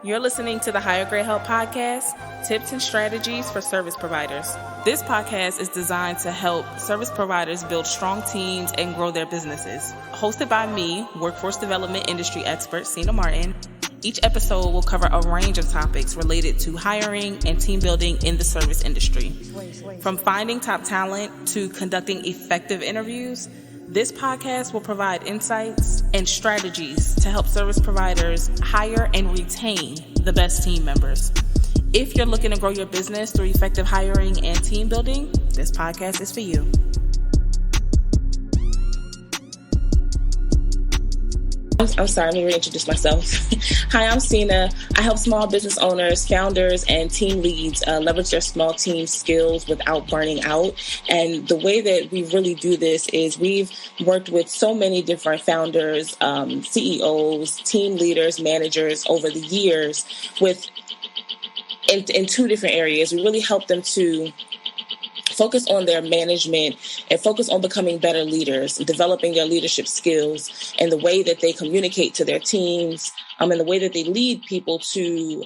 You're listening to the Higher Grade Help Podcast, tips and strategies for service providers. This podcast is designed to help service providers build strong teams and grow their businesses. Hosted by me, workforce development industry expert, Sina Martin. Each episode will cover a range of topics related to hiring and team building in the service industry. From finding top talent to conducting effective interviews, this podcast will provide insights and strategies to help service providers hire and retain the best team members. If you're looking to grow your business through effective hiring and team building, this podcast is for you. I'm sorry, let me reintroduce myself. Hi, I'm Sina. I help small business owners, founders, and team leads leverage their small team skills without burning out. And the way that we really do this is we've worked with so many different founders, CEOs, team leaders, managers over the years in two different areas. We really help them to focus on their management and focus on becoming better leaders, developing their leadership skills and the way that they communicate to their teams, and the way that they lead people to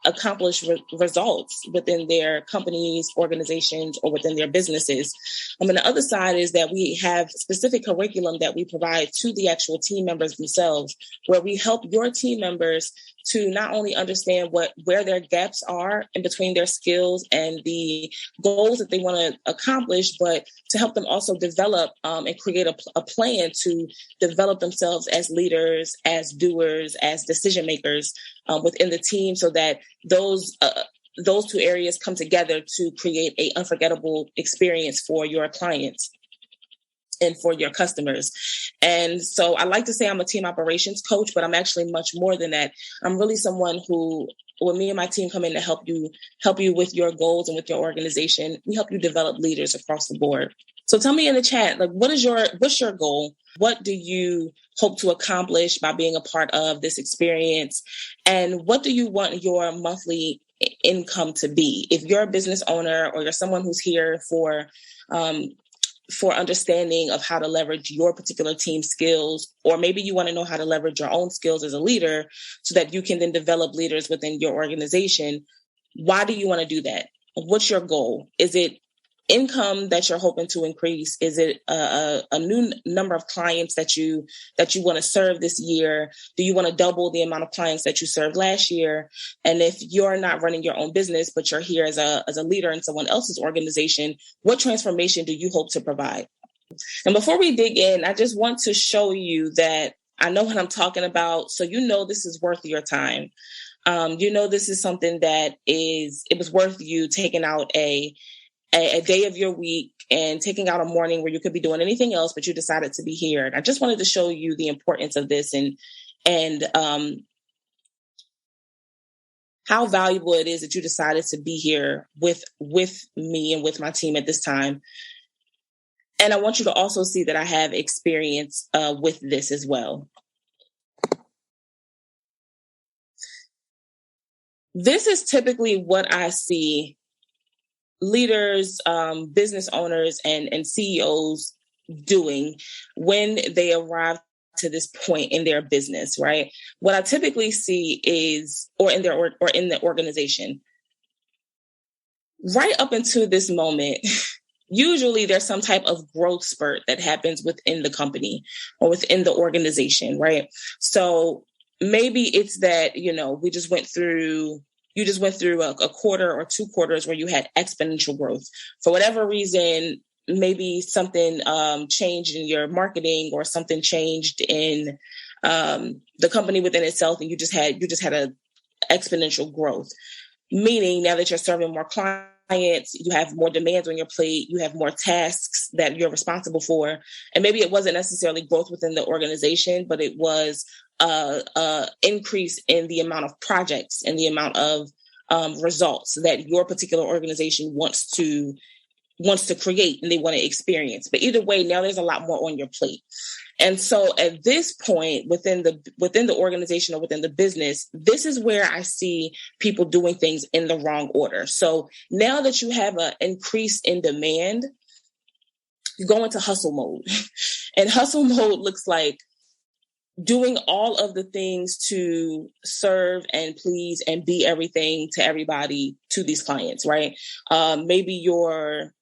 accomplish results within their companies, organizations, or within their businesses. And the other side is that we have specific curriculum that we provide to the actual team members themselves, where we help your team members to not only understand where their gaps are in between their skills and the goals that they want to accomplish, but to help them also develop and create a plan to develop themselves as leaders, as doers, as decision makers within the team, so that those two areas come together to create an unforgettable experience for your clients and for your customers. And so I like to say I'm a team operations coach, but I'm actually much more than that. I'm really someone who, when me and my team come in to help you with your goals and with your organization, we help you develop leaders across the board. So tell me in the chat, what's your goal? What do you hope to accomplish by being a part of this experience? And what do you want your monthly income to be? If you're a business owner or you're someone who's here for understanding of how to leverage your particular team skills, or maybe you want to know how to leverage your own skills as a leader so that you can then develop leaders within your organization. Why do you want to do that? What's your goal? Is it income that you're hoping to increase? Is it a new number of clients that you want to serve this year? Do you want to double the amount of clients that you served last year? And if you're not running your own business, but you're here as a leader in someone else's organization, what transformation do you hope to provide? And before we dig in, I just want to show you that I know what I'm talking about. So this is worth your time. This is something that it was worth you taking out a day of your week and taking out a morning where you could be doing anything else, but you decided to be here. And I just wanted to show you the importance of this and how valuable it is that you decided to be here with me and with my team at this time. And I want you to also see that I have experience with this as well. This is typically what I see leaders, business owners, and CEOs doing when they arrive to this point in their business, right? What I typically see is, or in the organization, right up until this moment, usually there's some type of growth spurt that happens within the company or within the organization, right? So maybe it's that, you just went through a quarter or 2 quarters where you had exponential growth. For whatever reason, maybe something changed in your marketing or something changed in the company within itself, and you just had a exponential growth. Meaning now that you're serving more clients, you have more demands on your plate, you have more tasks that you're responsible for. And maybe it wasn't necessarily growth within the organization, but it was increase in the amount of projects and the amount of results that your particular organization wants to create and they want to experience. But either way, now there's a lot more on your plate. And so at this point within the organization or within the business, this is where I see people doing things in the wrong order. So now that you have an increase in demand, you go into hustle mode. And hustle mode looks like doing all of the things to serve and please and be everything to everybody, to these clients, right? Maybe you're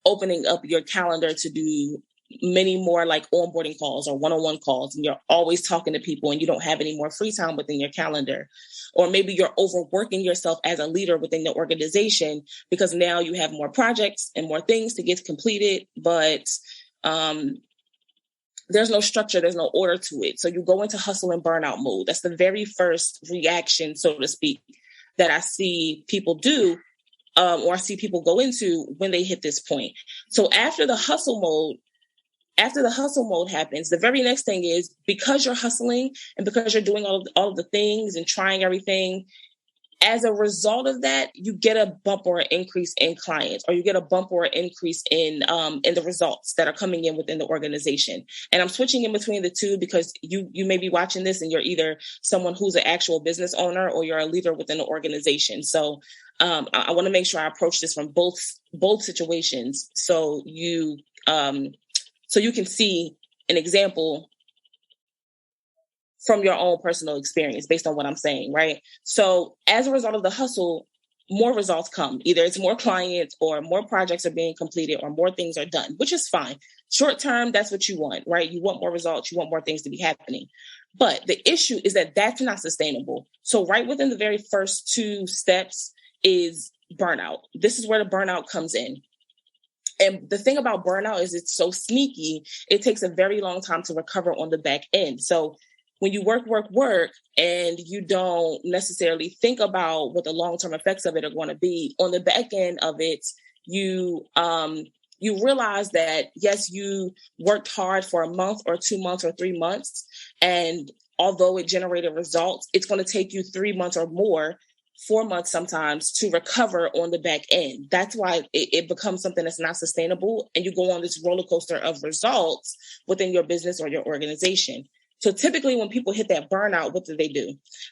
opening up your calendar to do many more like onboarding calls or one-on-one calls, and you're always talking to people and you don't have any more free time within your calendar. Or maybe you're overworking yourself as a leader within the organization because now you have more projects and more things to get completed, but there's no structure, there's no order to it. So you go into hustle and burnout mode. That's the very first reaction, so to speak, that I see people do, or I see people go into when they hit this point. So after the hustle mode happens, the very next thing is, because you're hustling and because you're doing all of the things and trying everything, as a result of that, you get a bump or an increase in clients, or you get a bump or an increase in the results that are coming in within the organization. And I'm switching in between the two because you may be watching this and you're either someone who's an actual business owner or you're a leader within the organization. So I want to make sure I approach this from both situations, so you can see an example from your own personal experience based on what I'm saying, right? So as a result of the hustle, more results come. Either it's more clients or more projects are being completed or more things are done, which is fine. Short term, that's what you want, right? You want more results. You want more things to be happening. But the issue is that that's not sustainable. So right within the very first two steps is burnout. This is where the burnout comes in. And the thing about burnout is it's so sneaky. It takes a very long time to recover on the back end. So when you work, and you don't necessarily think about what the long-term effects of it are going to be, on the back end of it, you realize that, yes, you worked hard for a month or 2 months or 3 months. And although it generated results, it's going to take you 3 months or more, 4 months sometimes, to recover on the back end. That's why it becomes something that's not sustainable. And you go on this roller coaster of results within your business or your organization. So typically when people hit that burnout, what do?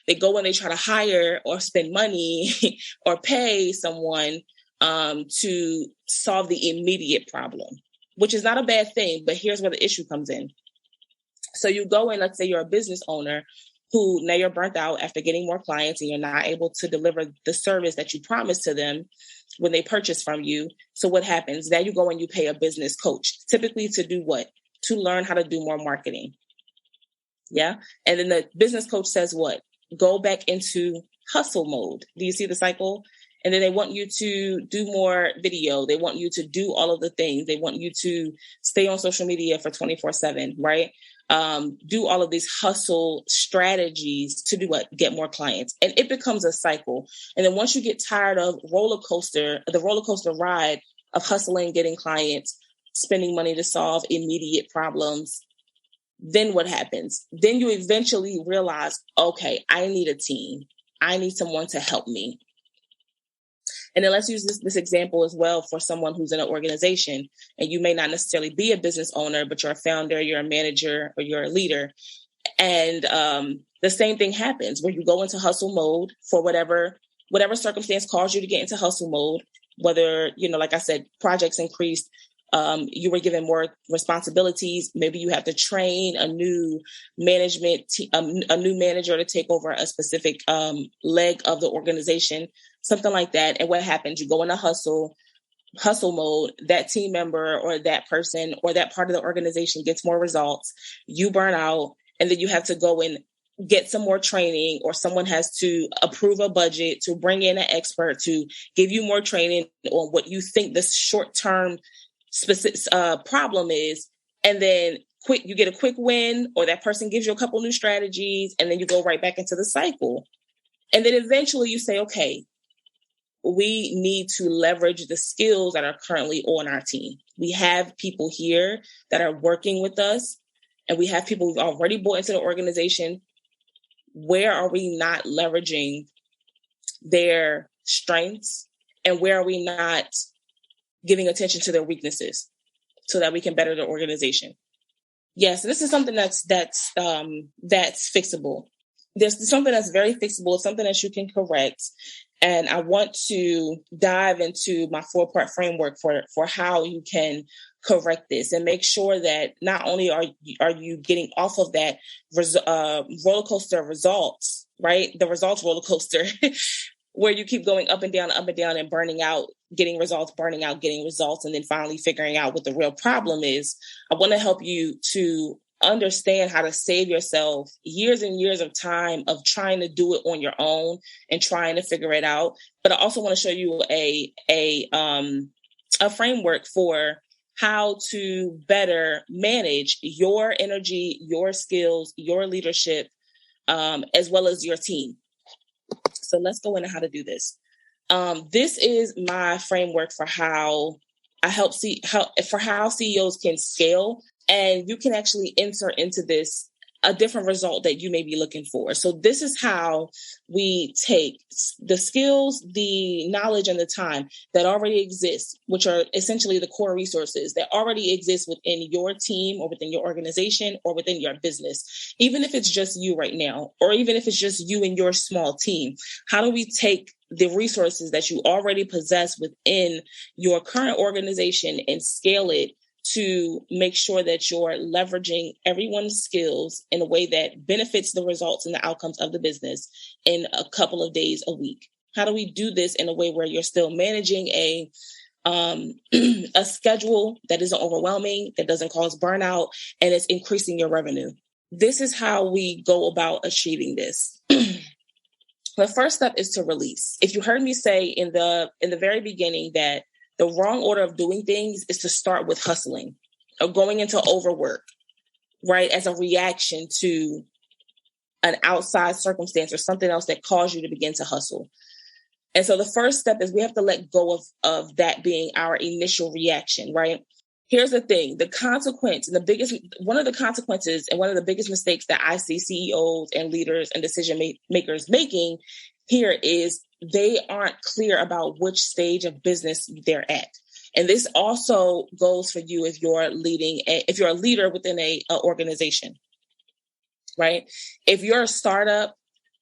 They go and they try to hire or spend money or pay someone to solve the immediate problem, which is not a bad thing. But here's where the issue comes in. So you go in, let's say you're a business owner who now you're burnt out after getting more clients and you're not able to deliver the service that you promised to them when they purchase from you. So what happens? Now you go and you pay a business coach, typically to do what? To learn how to do more marketing. Yeah. And then the business coach says what? Go back into hustle mode. Do you see the cycle? And then they want you to do more video. They want you to do all of the things. They want you to stay on social media for 24/7, right? Do all of these hustle strategies to do what? Get more clients. And it becomes a cycle. And then once you get tired of the roller coaster ride of hustling, getting clients, spending money to solve immediate problems, then what happens? Then you eventually realize, okay, I need a team. I need someone to help me. And then let's use this example as well for someone who's in an organization, and you may not necessarily be a business owner, but you're a founder, you're a manager, or you're a leader. And the same thing happens where you go into hustle mode for whatever circumstance caused you to get into hustle mode, whether, like I said, projects increased, you were given more responsibilities. Maybe you have to train a new a new manager to take over a specific leg of the organization, something like that. And what happens? You go into hustle mode. That team member or that person or that part of the organization gets more results. You burn out, and then you have to go and get some more training, or someone has to approve a budget to bring in an expert to give you more training on what you think the short-term specific problem is. And then you get a quick win, or that person gives you a couple new strategies, and then you go right back into the cycle. And then eventually you say, okay, we need to leverage the skills that are currently on our team. We have people here that are working with us, and we have people who've already bought into the organization. Where are we not leveraging their strengths, and where are we not giving attention to their weaknesses so that we can better the organization? Yes, this is something that's fixable. There's something that's very fixable, something that you can correct. And I want to dive into my 4-part framework for how you can correct this and make sure that not only are you getting off of that roller coaster results, right? The results roller coaster where you keep going up and down and burning out, getting results, burning out, getting results, and then finally figuring out what the real problem is. I want to help you to understand how to save yourself years and years of time of trying to do it on your own and trying to figure it out. But I also want to show you a framework for how to better manage your energy, your skills, your leadership, as well as your team. So let's go into how to do this. This is my framework for how I help how CEOs can scale, and you can actually insert into this a different result that you may be looking for. So this is how we take the skills, the knowledge, and the time that already exists, which are essentially the core resources that already exist within your team or within your organization or within your business, even if it's just you right now, or even if it's just you and your small team. How do we take the resources that you already possess within your current organization and scale it to make sure that you're leveraging everyone's skills in a way that benefits the results and the outcomes of the business in a couple of days a week? How do we do this in a way where you're still managing a schedule that isn't overwhelming, that doesn't cause burnout, and it's increasing your revenue? This is how we go about achieving this. The first step is to release. If you heard me say in the very beginning that the wrong order of doing things is to start with hustling or going into overwork, right? As a reaction to an outside circumstance or something else that caused you to begin to hustle. And so the first step is we have to let go of that being our initial reaction, right? Here's the thing, the consequence, and one of the consequences and one of the biggest mistakes that I see CEOs and leaders and decision makers making here is they aren't clear about which stage of business they're at. And this also goes for you if you're a leader within a organization, right? If you're a startup,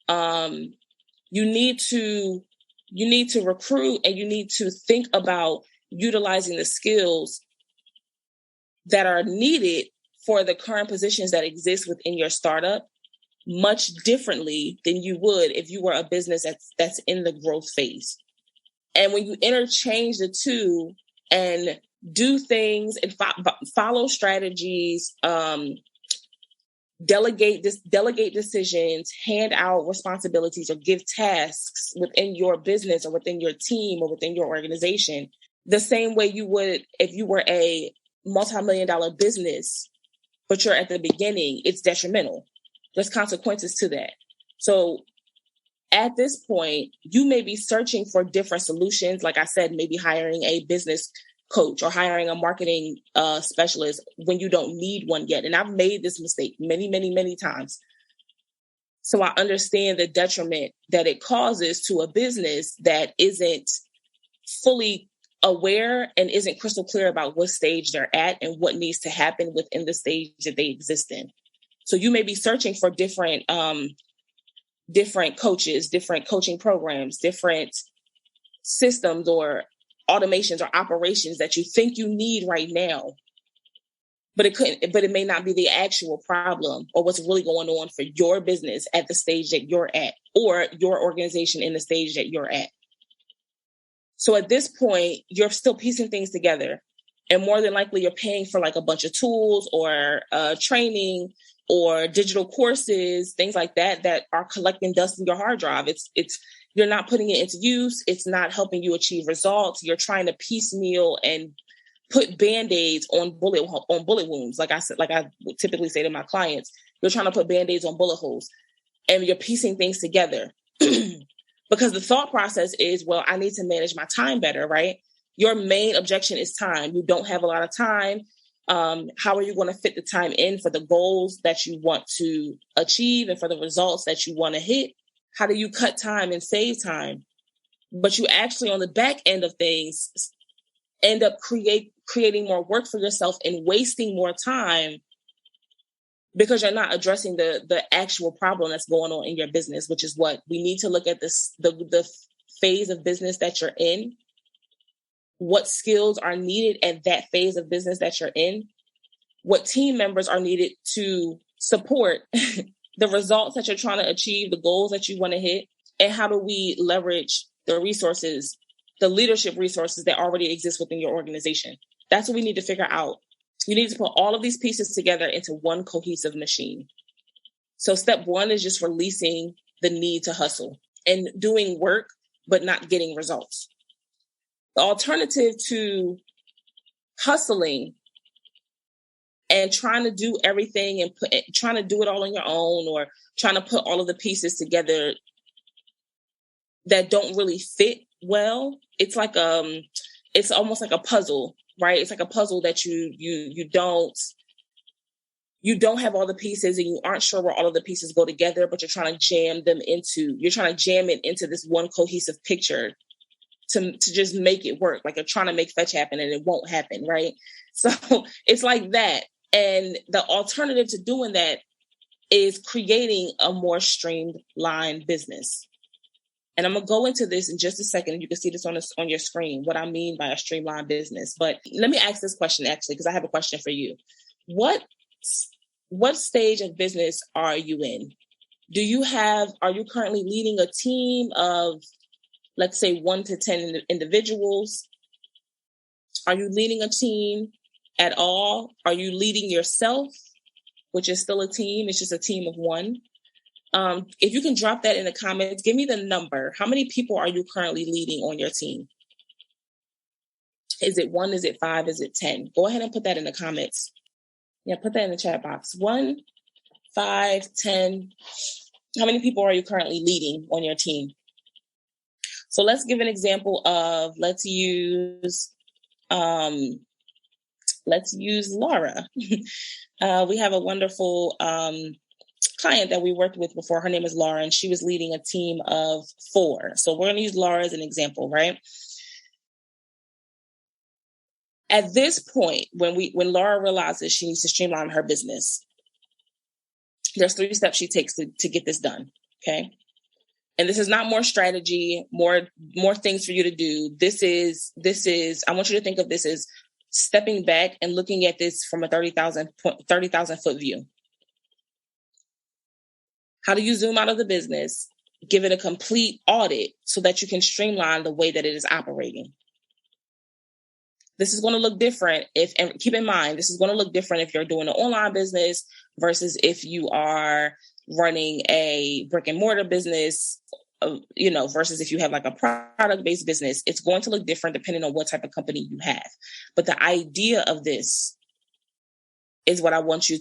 you need to recruit, and you need to think about utilizing the skills that are needed for the current positions that exist within your startup much differently than you would if you were a business that's in the growth phase. And when you interchange the two and do things and follow strategies, delegate decisions, hand out responsibilities, or give tasks within your business or within your team or within your organization, the same way you would if you were a multi-million-dollar business, but you're at the beginning, it's detrimental. There's consequences to that. So at this point, you may be searching for different solutions. Like I said, maybe hiring a business coach or hiring a marketing specialist when you don't need one yet. And I've made this mistake many, many, many times. So I understand the detriment that it causes to a business that isn't fully aware and isn't crystal clear about what stage they're at and what needs to happen within the stage that they exist in. So you may be searching for different coaches, different coaching programs, different systems or automations or operations that you think you need right now, but it may not be the actual problem or what's really going on for your business at the stage that you're at, or your organization in the stage that you're at. So at this point, you're still piecing things together, and more than likely you're paying for like a bunch of tools or training or digital courses, things like that are collecting dust in your hard drive. It's you're not putting it into use. It's not helping you achieve results. You're trying to piecemeal and put Band-Aids on bullet wounds. Like I typically say to my clients, you're trying to put Band-Aids on bullet holes, and you're piecing things together. Because the thought process is, well, I need to manage my time better, right? Your main objection is time. You don't have a lot of time. How are you going to fit the time in for the goals that you want to achieve and for the results that you want to hit? How do you cut time and save time? But you actually, on the back end of things, end up creating more work for yourself and wasting more time because you're not addressing the actual problem that's going on in your business, which is what we need to look at the phase of business that you're in what skills are needed at that phase of business that you're in, what team members are needed to support the results that you're trying to achieve, the goals that you want to hit, and how do we leverage the resources, the leadership resources that already exist within your organization. That's what we need to figure out. You need to put all of these pieces together into one cohesive machine. So step one is just releasing the need to hustle and doing work, but not getting results. The alternative to hustling and trying to do everything and trying to do it all on your own, or trying to put all of the pieces together that don't really fit well, it's like it's almost like a puzzle, right? It's like a puzzle that you don't have all the pieces, and you aren't sure where all of the pieces go together, but you're trying to jam it into this one cohesive picture to just make it work. Like you're trying to make fetch happen and it won't happen, right? So it's like that. And the alternative to doing that is creating a more streamlined business. And I'm going to go into this in just a second. You can see this on your screen, what I mean by a streamlined business. But let me ask this question, actually, because I have a question for you. What stage of business are you in? Are you currently leading a team of, let's say, 1 to 10 individuals? Are you leading a team at all? Are you leading yourself, which is still a team? It's just a team of 1. If you can drop that in the comments, give me the number. How many people are you currently leading on your team? Is it 1? Is it 5? Is it 10? Go ahead and put that in the comments. Yeah, put that in the chat box. 1, 5, 10. How many people are you currently leading on your team? So let's give an example of, let's use Laura. We have a wonderful client that we worked with before. Her name is Laura, and she was leading a team of 4. So we're going to use Laura as an example, right? At this point, when Laura realizes she needs to streamline her business, there's 3 steps she takes to get this done, okay? And this is not more strategy, more things for you to do. This is, I want you to think of this as stepping back and looking at this from a 30,000 foot view. How do you zoom out of the business, give it a complete audit so that you can streamline the way that it is operating? This is going to look different and keep in mind, this is going to look different if you're doing an online business versus if you are running a brick and mortar business, versus if you have like a product-based business. It's going to look different depending on what type of company you have. But the idea of this is what I want you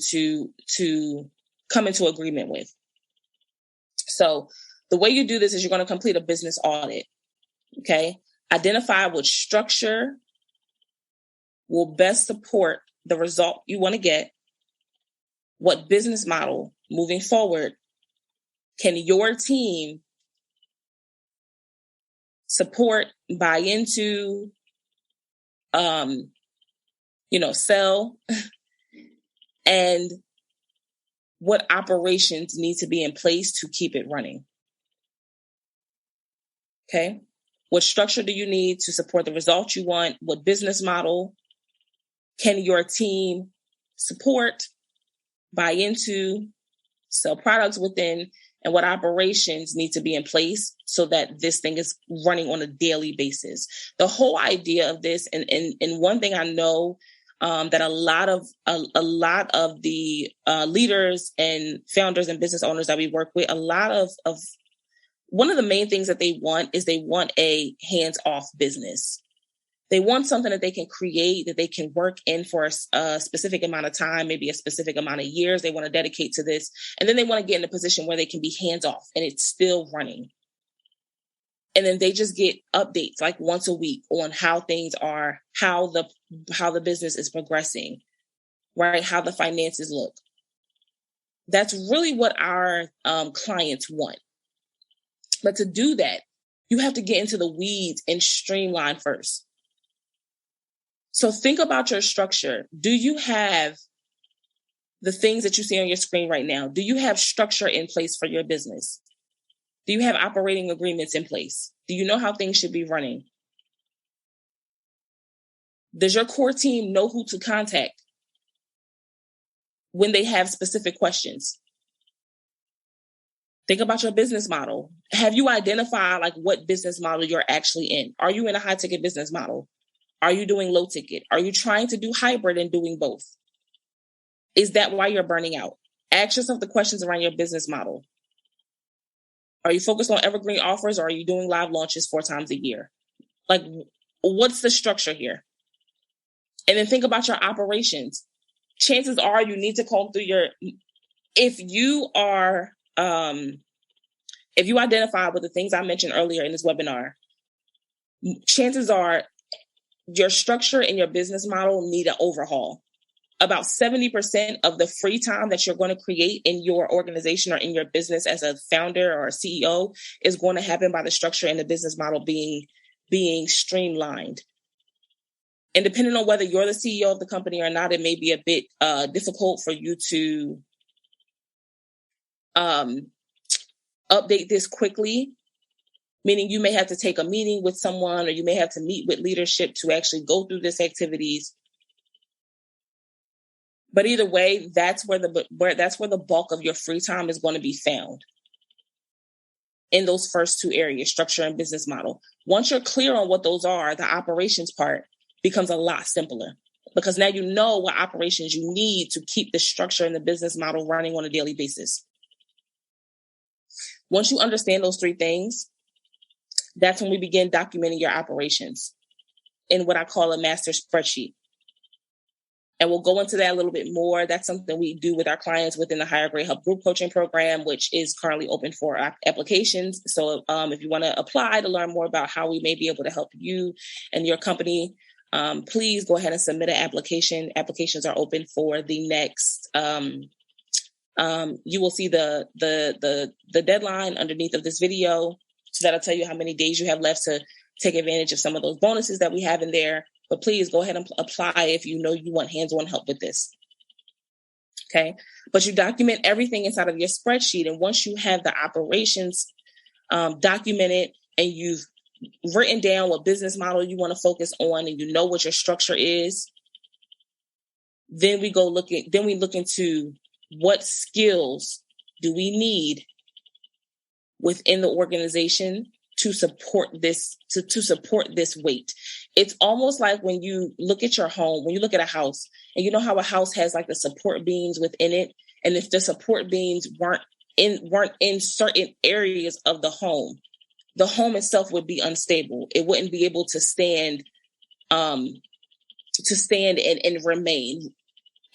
to come into agreement with. So the way you do this is you're going to complete a business audit. Okay. Identify which structure will best support the result you want to get. What business model moving forward can your team support, buy into, sell, and what operations need to be in place to keep it running. Okay. What structure do you need to support the results you want? What business model can your team support, buy into, sell products within, and what operations need to be in place so that this thing is running on a daily basis? The whole idea of this, and one thing I know that a lot of the leaders and founders and business owners that we work with, a lot of one of the main things that they want is they want a hands-off business. They want something that they can create, that they can work in for a specific amount of time, maybe a specific amount of years they want to dedicate to this. And then they want to get in a position where they can be hands-off and it's still running. And then they just get updates like once a week on how things are, how the business is progressing, right? How the finances look. That's really what our clients want. But to do that, you have to get into the weeds and streamline first. So think about your structure. Do you have the things that you see on your screen right now? Do you have structure in place for your business? Do you have operating agreements in place? Do you know how things should be running? Does your core team know who to contact when they have specific questions? Think about your business model. Have you identified like what business model you're actually in? Are you in a high ticket business model? Are you doing low ticket? Are you trying to do hybrid and doing both? Is that why you're burning out? Ask yourself the questions around your business model. Are you focused on evergreen offers, or are you doing live launches 4 times a year? Like, what's the structure here? And then think about your operations. Chances are you need to comb through if you identify with the things I mentioned earlier in this webinar, chances are your structure and your business model need an overhaul. About 70% of the free time that you're going to create in your organization or in your business as a founder or a CEO is going to happen by the structure and the business model being streamlined. And depending on whether you're the CEO of the company or not, it may be a bit difficult for you to update this quickly, meaning you may have to take a meeting with someone, or you may have to meet with leadership to actually go through this activities. But either way, that's where the bulk of your free time is going to be found, in those first 2 areas, structure and business model. Once you're clear on what those are, the operations part becomes a lot simpler, because now you know what operations you need to keep the structure and the business model running on a daily basis. Once you understand those 3 things, that's when we begin documenting your operations in what I call a master spreadsheet. And we'll go into that a little bit more. That's something we do with our clients within the Higher Grade Hub group coaching program, which is currently open for applications. So if you want to apply to learn more about how we may be able to help you and your company, please go ahead and submit an application. Applications are open for the next, you will see the deadline underneath of this video. So that'll tell you how many days you have left to take advantage of some of those bonuses that we have in there. But please go ahead and apply if you know you want hands-on help with this. Okay. But you document everything inside of your spreadsheet. And once you have the operations documented, and you've written down what business model you want to focus on, and you know what your structure is, then we look into what skills do we need within the organization to support this, to support this weight. It's almost like when you look at your home, when you look at a house, and you know how a house has like the support beams within it. And if the support beams weren't in certain areas of the home itself would be unstable. It wouldn't be able to stand and remain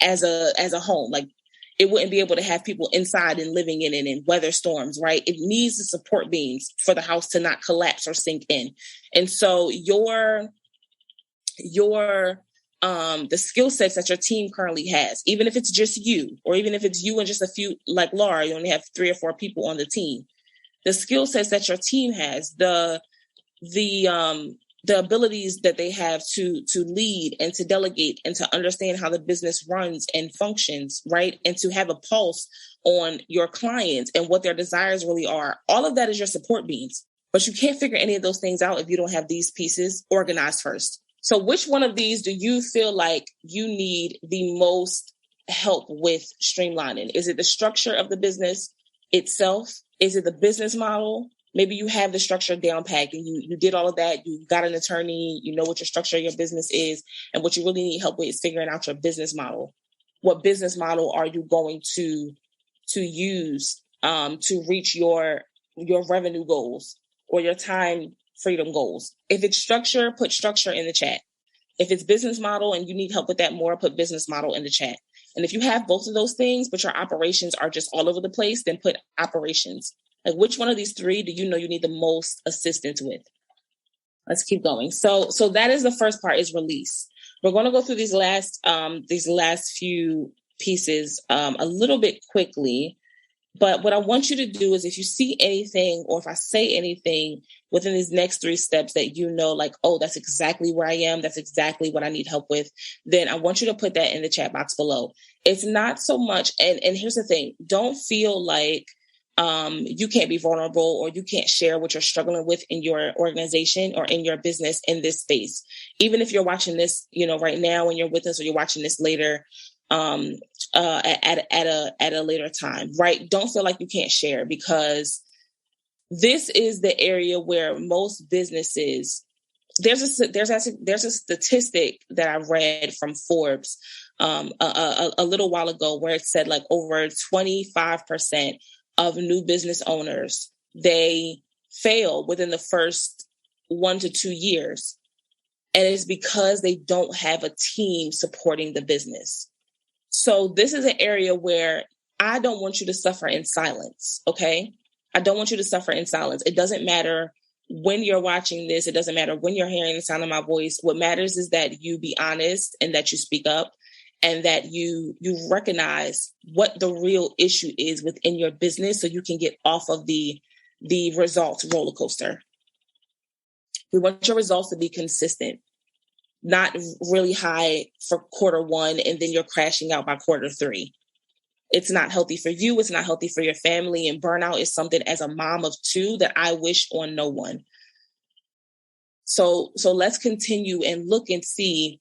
as a home. Like, it wouldn't be able to have people inside and living in it and weather storms, right? It needs the support beams for the house to not collapse or sink in. And so the skill sets that your team currently has, even if it's just you, or even if it's you and just a few, like Laura, you only have 3 or 4 people on the team, the skill sets that your team has, the abilities that they have to lead and to delegate and to understand how the business runs and functions, right? And to have a pulse on your clients and what their desires really are. All of that is your support beams. But you can't figure any of those things out if you don't have these pieces organized first. So which one of these do you feel like you need the most help with streamlining? Is it the structure of the business itself? Is it the business model? Maybe you have the structure down packed and you did all of that. You got an attorney, you know what your structure of your business is. And what you really need help with is figuring out your business model. What business model are you going to use to reach your revenue goals or your time freedom goals? If it's structure, put structure in the chat. If it's business model and you need help with that more, put business model in the chat. And if you have both of those things, but your operations are just all over the place, then put operations. Like, which one of these 3 do you know you need the most assistance with? Let's keep going. So that is the first part, is release. We're going to go through these last few pieces a little bit quickly. But what I want you to do is, if you see anything, or if I say anything within these next 3 steps that you know, like, oh, that's exactly where I am, that's exactly what I need help with, then I want you to put that in the chat box below. It's not so much, and here's the thing, don't feel like you can't be vulnerable or you can't share what you're struggling with in your organization or in your business in this space. Even if you're watching this, right now and you're with us, or you're watching this later, at a later time, right? Don't feel like you can't share, because this is the area where most businesses, there's a statistic that I read from Forbes a little while ago, where it said like over 25% of new business owners, they fail within the first 1 to 2 years. And it's because they don't have a team supporting the business. So this is an area where I don't want you to suffer in silence. Okay. I don't want you to suffer in silence. It doesn't matter when you're watching this. It doesn't matter when you're hearing the sound of my voice. What matters is that you be honest and that you speak up, and that you recognize what the real issue is within your business, so you can get off of the results roller coaster. We want your results to be consistent, not really high for quarter one, and then you're crashing out by quarter three. It's not healthy for you. It's not healthy for your family. And burnout is something, as a mom of 2, that I wish on no one. So let's continue and look and see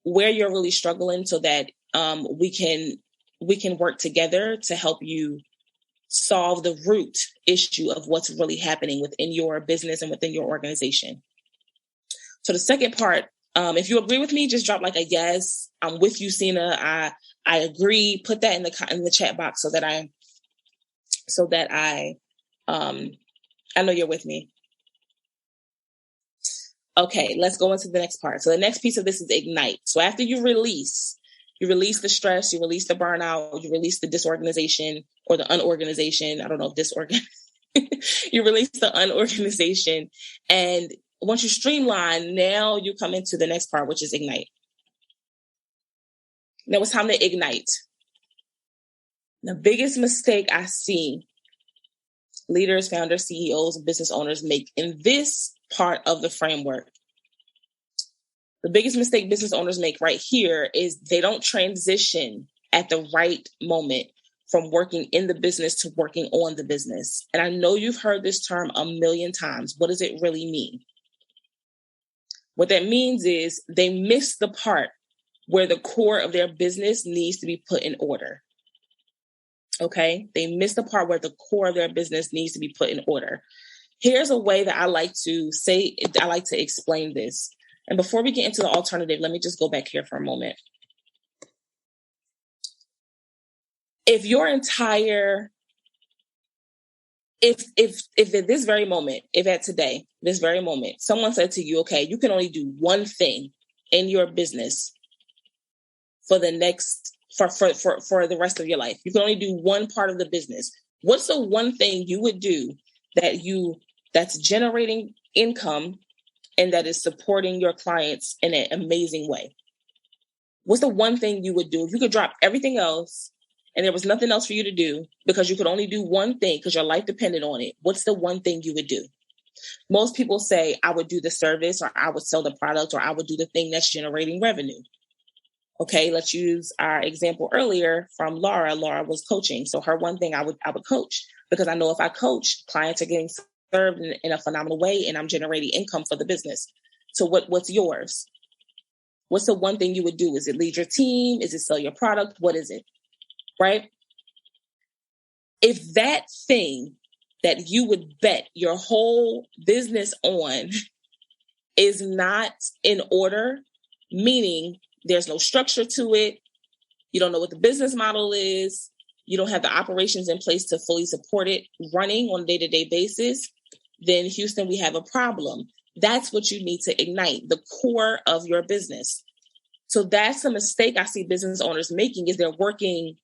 where you're really struggling, so that we can work together to help you solve the root issue of what's really happening within your business and within your organization. So the second part, if you agree with me, just drop like a yes. I'm with you, Sina. I agree. Put that in the chat box so that I know you're with me. Okay, let's go into the next part. So the next piece of this is ignite. So after you release the stress, you release the burnout, you release the disorganization or the unorganization. I don't know if you release the unorganization. And once you streamline, now you come into the next part, which is ignite. Now it's time to ignite. The biggest mistake I see leaders, founders, CEOs, and business owners make in this part of the framework, the biggest mistake business owners make right here is they don't transition at the right moment from working in the business to working on the business. And I know you've heard this term a million times. What does it really mean? What that means is they miss the part where the core of their business needs to be put in order. Okay? They miss the part where the core of their business needs to be put in order. Here's a way that I like to explain this. And before we get into the alternative, let me just go back here for a moment. If your entire, if at this very moment, if at today, this very moment, someone said to you, okay, you can only do one thing in your business for the rest of your life. You can only do one part of the business. What's the one thing you would do that's generating income and that is supporting your clients in an amazing way? What's the one thing you would do if you could drop everything else and there was nothing else for you to do because you could only do one thing because your life depended on it? What's the one thing you would do? Most people say, I would do the service, or I would sell the product, or I would do the thing that's generating revenue. Okay, let's use our example earlier from Laura. Laura was coaching. So her one thing I would coach, because I know if I coach, clients are getting served in a phenomenal way and I'm generating income for the business. So what's yours? What's the one thing you would do? Is it lead your team? Is it sell your product? What is it? Right? If that thing that you would bet your whole business on is not in order, meaning there's no structure to it, you don't know what the business model is, you don't have the operations in place to fully support it running on a day-to-day basis, then Houston, we have a problem. That's what you need to ignite, the core of your business. So that's a mistake I see business owners making, is they're working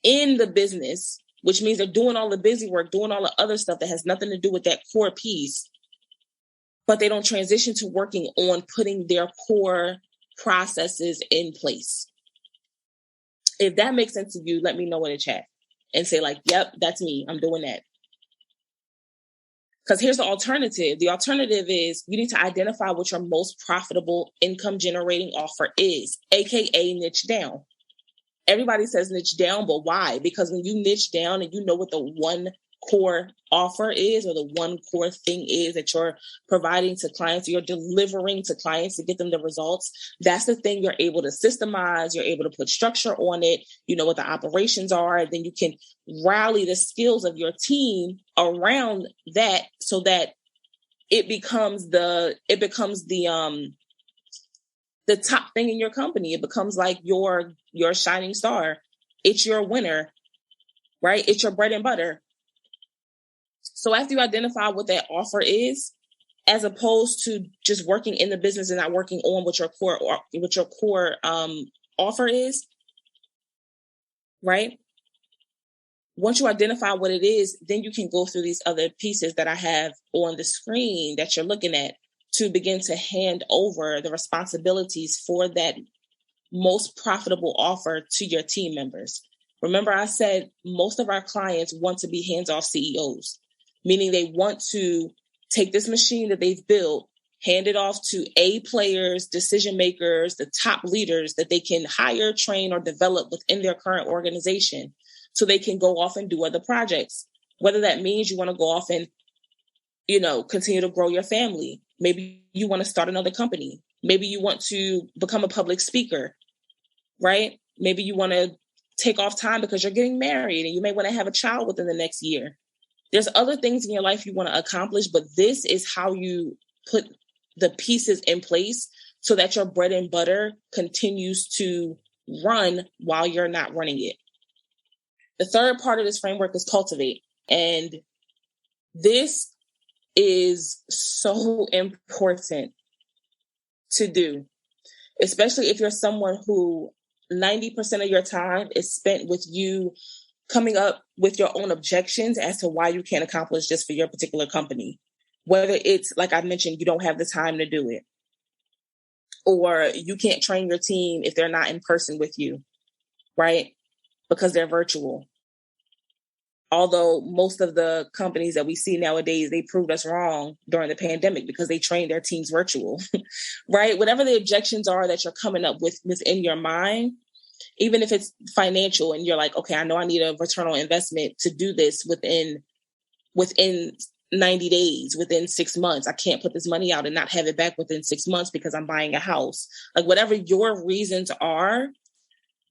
in the business, which means they're doing all the busy work, doing all the other stuff that has nothing to do with that core piece, but they don't transition to working on putting their core processes in place. If that makes sense to you, let me know in the chat and say like, yep, that's me. I'm doing that. Because here's the alternative. The alternative is you need to identify what your most profitable income generating offer is, AKA niche down. Everybody says niche down, but why? Because when you niche down and you know what the one core offer is, or the one core thing is that you're providing to clients, you're delivering to clients to get them the results, that's the thing you're able to systemize, you're able to put structure on it, you know what the operations are, then you can rally the skills of your team around that so that it becomes the top thing in your company. It becomes like your shining star. It's your winner, right? It's your bread and butter. So after you identify what that offer is, as opposed to just working in the business and not working on what your core offer is, right? Once you identify what it is, then you can go through these other pieces that I have on the screen that you're looking at to begin to hand over the responsibilities for that most profitable offer to your team members. Remember, I said most of our clients want to be hands-off CEOs, meaning they want to take this machine that they've built, hand it off to A players, decision makers, the top leaders that they can hire, train, or develop within their current organization so they can go off and do other projects. Whether that means you want to go off and, continue to grow your family. Maybe you want to start another company. Maybe you want to become a public speaker, right? Maybe you want to take off time because you're getting married and you may want to have a child within the next year. There's other things in your life you want to accomplish, but this is how you put the pieces in place so that your bread and butter continues to run while you're not running it. The third part of this framework is cultivate. And this is so important to do, especially if you're someone who 90% of your time is spent with you coming up with your own objections as to why you can't accomplish this for your particular company. Whether it's, like I mentioned, you don't have the time to do it, or you can't train your team if they're not in person with you, right? Because they're virtual. Although most of the companies that we see nowadays, they proved us wrong during the pandemic because they trained their teams virtual, right? Whatever the objections are that you're coming up with within your mind, even if it's financial and you're like, okay, I know I need a return on investment to do this within 90 days, within 6 months. I can't put this money out and not have it back within 6 months because I'm buying a house. Like whatever your reasons are,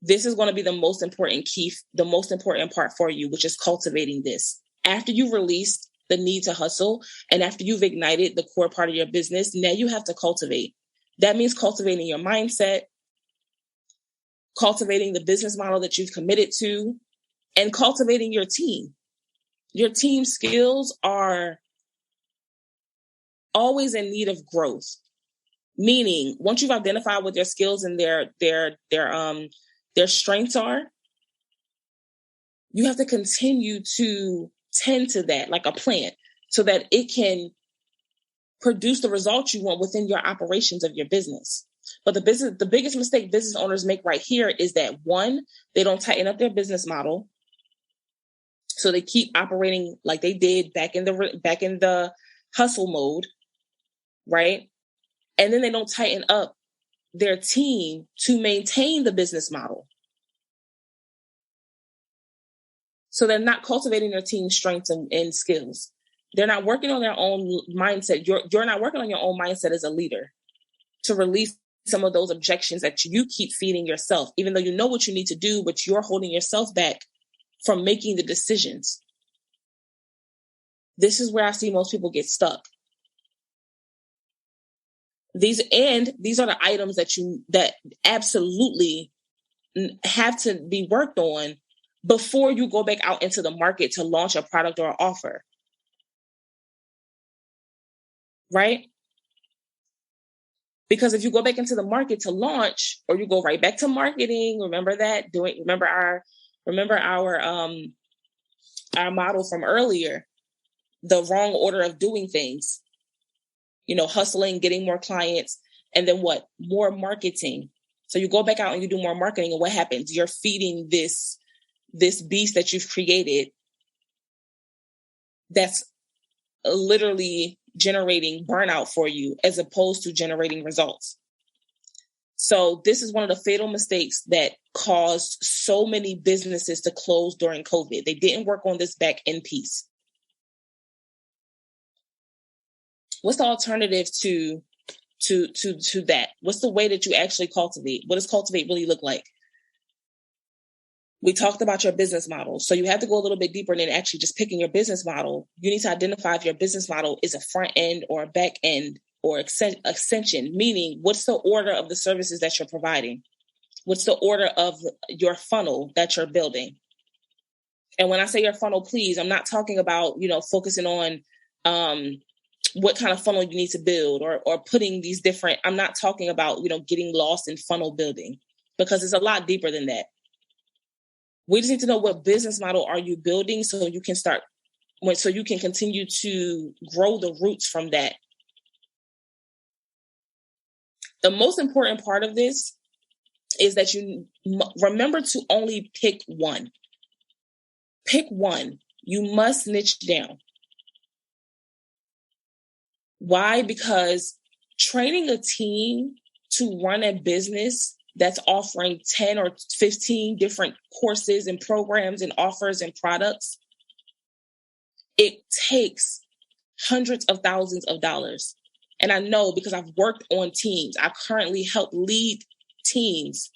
this is going to be the most important part for you, which is cultivating this. After you've released the need to hustle and after you've ignited the core part of your business, now you have to cultivate. That means cultivating your mindset, cultivating the business model that you've committed to, and cultivating your team. Your team skills are always in need of growth. Meaning, once you've identified what their skills and their strengths are, you have to continue to tend to that like a plant so that it can produce the results you want within your operations of your business. But the biggest mistake business owners make right here is that, one, they don't tighten up their business model. So they keep operating like they did back in the hustle mode, right? And then they don't tighten up their team to maintain the business model. So they're not cultivating their team's strengths and skills. They're not working on their own mindset. You're not working on your own mindset as a leader to release some of those objections that you keep feeding yourself, even though you know what you need to do, but you're holding yourself back from making the decisions. This is where I see most people get stuck. These are the items that absolutely have to be worked on before you go back out into the market to launch a product or an offer. Right? Because if you go back into the market to launch, or you go right back to marketing, remember our model from earlier, the wrong order of doing things, hustling, getting more clients, and then what? More marketing. So you go back out and you do more marketing, and what happens? You're feeding this beast that you've created that's literally generating burnout for you as opposed to generating results. So this is one of the fatal mistakes that caused so many businesses to close during COVID. They didn't work on this back end piece. What's the alternative to that? What's the way that you actually cultivate? What does cultivate really look like? We talked about your business model. So you have to go a little bit deeper than actually just picking your business model. You need to identify if your business model is a front end or a back end or extension, meaning what's the order of the services that you're providing? What's the order of your funnel that you're building? And when I say your funnel, please, I'm not talking about, focusing on what kind of funnel you need to build or putting these different, I'm not talking about, getting lost in funnel building, because it's a lot deeper than that. We just need to know what business model are you building so you can continue to grow the roots from that. The most important part of this is that you remember to only pick one. Pick one. You must niche down. Why? Because training a team to run a business that's offering 10 or 15 different courses and programs and offers and products, it takes hundreds of thousands of dollars. And I know because I've worked on teams. I currently help lead teams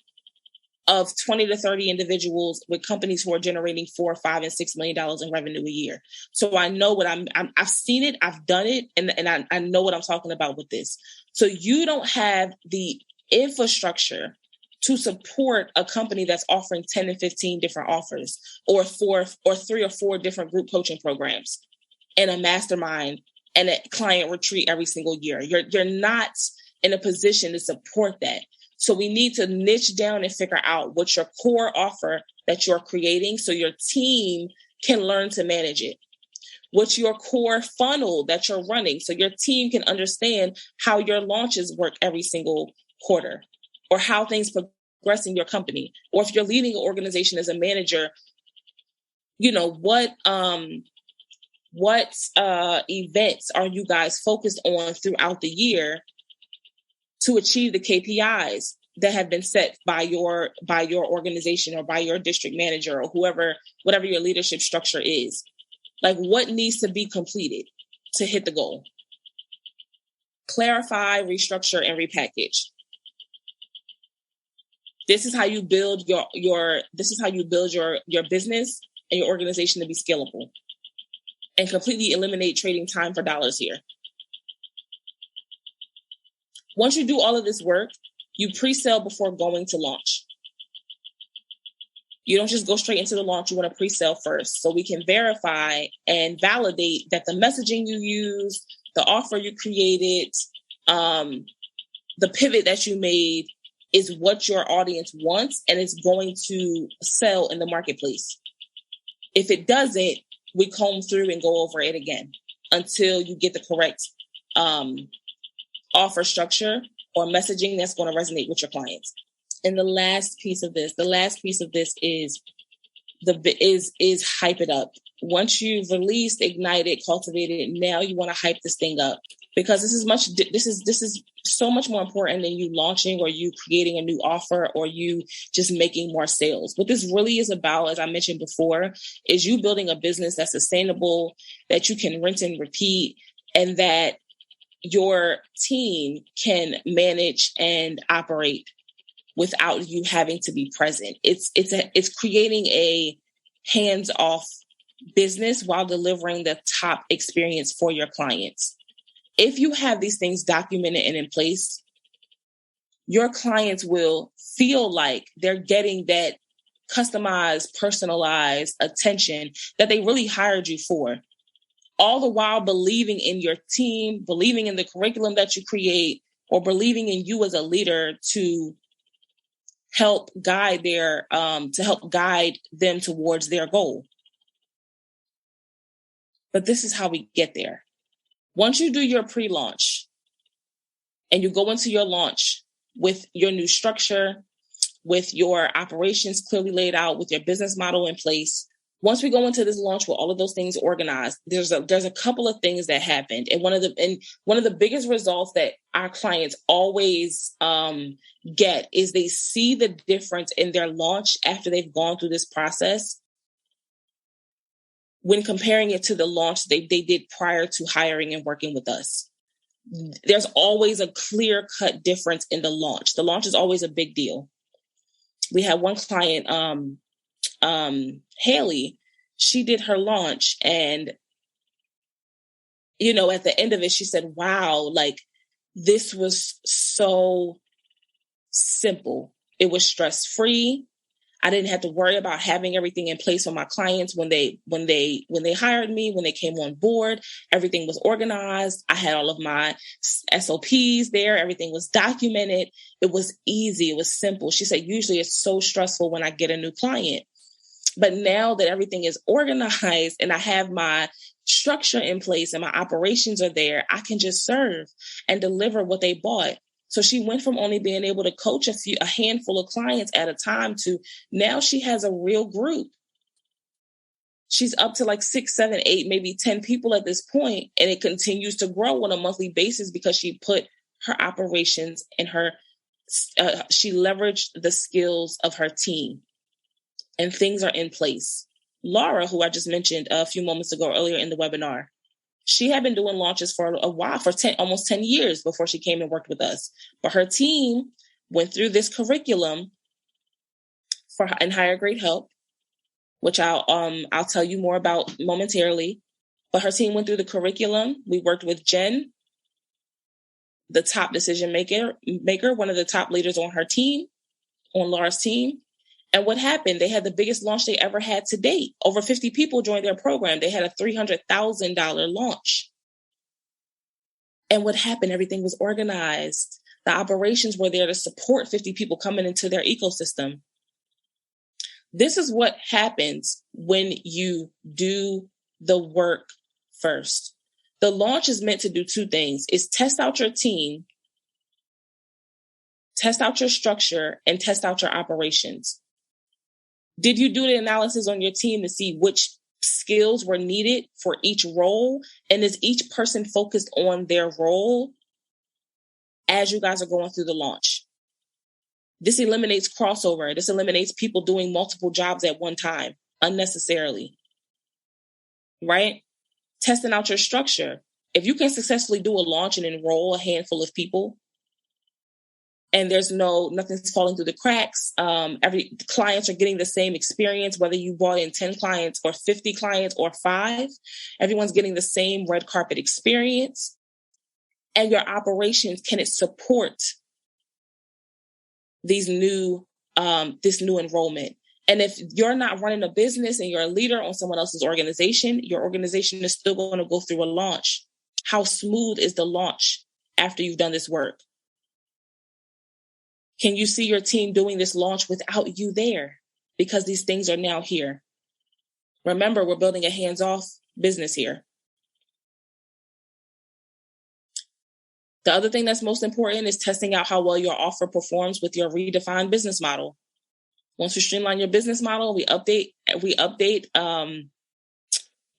of 20 to 30 individuals with companies who are generating $4, $5, and $6 million in revenue a year. So I know what I've seen it, I've done it, and I know what I'm talking about with this. So you don't have the infrastructure to support a company that's offering 10 and 15 different offers or 3 or 4 different group coaching programs and a mastermind and a client retreat every single year. You're not in a position to support that. So we need to niche down and figure out what's your core offer that you're creating so your team can learn to manage it. What's your core funnel that you're running so your team can understand how your launches work every single quarter or how things progress in your company. Or if you're leading an organization as a manager, what events are you guys focused on throughout the year to achieve the KPIs that have been set by your organization or by your district manager or whatever your leadership structure is? Like, what needs to be completed to hit the goal? Clarify, restructure, and repackage. This is how you build your business and your organization to be scalable and completely eliminate trading time for dollars here. Once you do all of this work, you pre-sell before going to launch. You don't just go straight into the launch. You want to pre-sell first so we can verify and validate that the messaging you use, the offer you created, the pivot that you made is what your audience wants and it's going to sell in the marketplace. If it doesn't, we comb through and go over it again until you get the correct offer structure or messaging that's going to resonate with your clients. And the last piece of this is hype it up. Once you've released, ignited, cultivated, now you want to hype this thing up because this is so much more important than you launching or you creating a new offer or you just making more sales. What this really is about, as I mentioned before, is you building a business that's sustainable, that you can rinse and repeat, and that your team can manage and operate without you having to be present. It's creating a hands-off business while delivering the top experience for your clients. If you have these things documented and in place, your clients will feel like they're getting that customized, personalized attention that they really hired you for. All the while believing in your team, believing in the curriculum that you create, or believing in you as a leader to help guide them towards their goal. But this is how we get there. Once you do your pre-launch and you go into your launch with your new structure, with your operations clearly laid out, with your business model in place, Once we go into this launch with all of those things organized, there's a couple of things that happened. And one of the biggest results that our clients always get is they see the difference in their launch after they've gone through this process when comparing it to the launch they did prior to hiring and working with us. There's always a clear-cut difference in the launch. The launch is always a big deal. We had one client, Haley, she did her launch, and, at the end of it, she said, wow, like, this was so simple. It was stress-free. I didn't have to worry about having everything in place for my clients when they hired me, when they came on board. Everything was organized. I had all of my SOPs there. Everything was documented. It was easy. It was simple. She said, usually it's so stressful when I get a new client. But now that everything is organized and I have my structure in place and my operations are there, I can just serve and deliver what they bought. So she went from only being able to coach a handful of clients at a time to now she has a real group. She's up to like 6, 7, 8, maybe 10 people at this point, and it continues to grow on a monthly basis because she put her operations and she leveraged the skills of her team, and things are in place. Laura, who I just mentioned a few moments ago earlier in the webinar, she had been doing launches for a while, for almost 10 years before she came and worked with us. But her team went through this curriculum and hired great help, which I'll tell you more about momentarily. But her team went through the curriculum. We worked with Jen, the top decision maker, one of the top leaders on her team, on Laura's team. And what happened? They had the biggest launch they ever had to date. Over 50 people joined their program. They had a $300,000 launch. And what happened? Everything was organized. The operations were there to support 50 people coming into their ecosystem. This is what happens when you do the work first. The launch is meant to do two things. It's test out your team, test out your structure, and test out your operations. Did you do the analysis on your team to see which skills were needed for each role? And is each person focused on their role as you guys are going through the launch? This eliminates crossover. This eliminates people doing multiple jobs at one time unnecessarily, right? Testing out your structure. If you can successfully do a launch and enroll a handful of people, and there's nothing's falling through the cracks. Every clients are getting the same experience, whether you brought in 10 clients or 50 clients or 5, everyone's getting the same red carpet experience. And your operations, can it support this new enrollment? And if you're not running a business and you're a leader on someone else's organization, your organization is still going to go through a launch. How smooth is the launch after you've done this work? Can you see your team doing this launch without you there? Because these things are now here. Remember, we're building a hands-off business here. The other thing that's most important is testing out how well your offer performs with your redefined business model. Once we streamline your business model, we update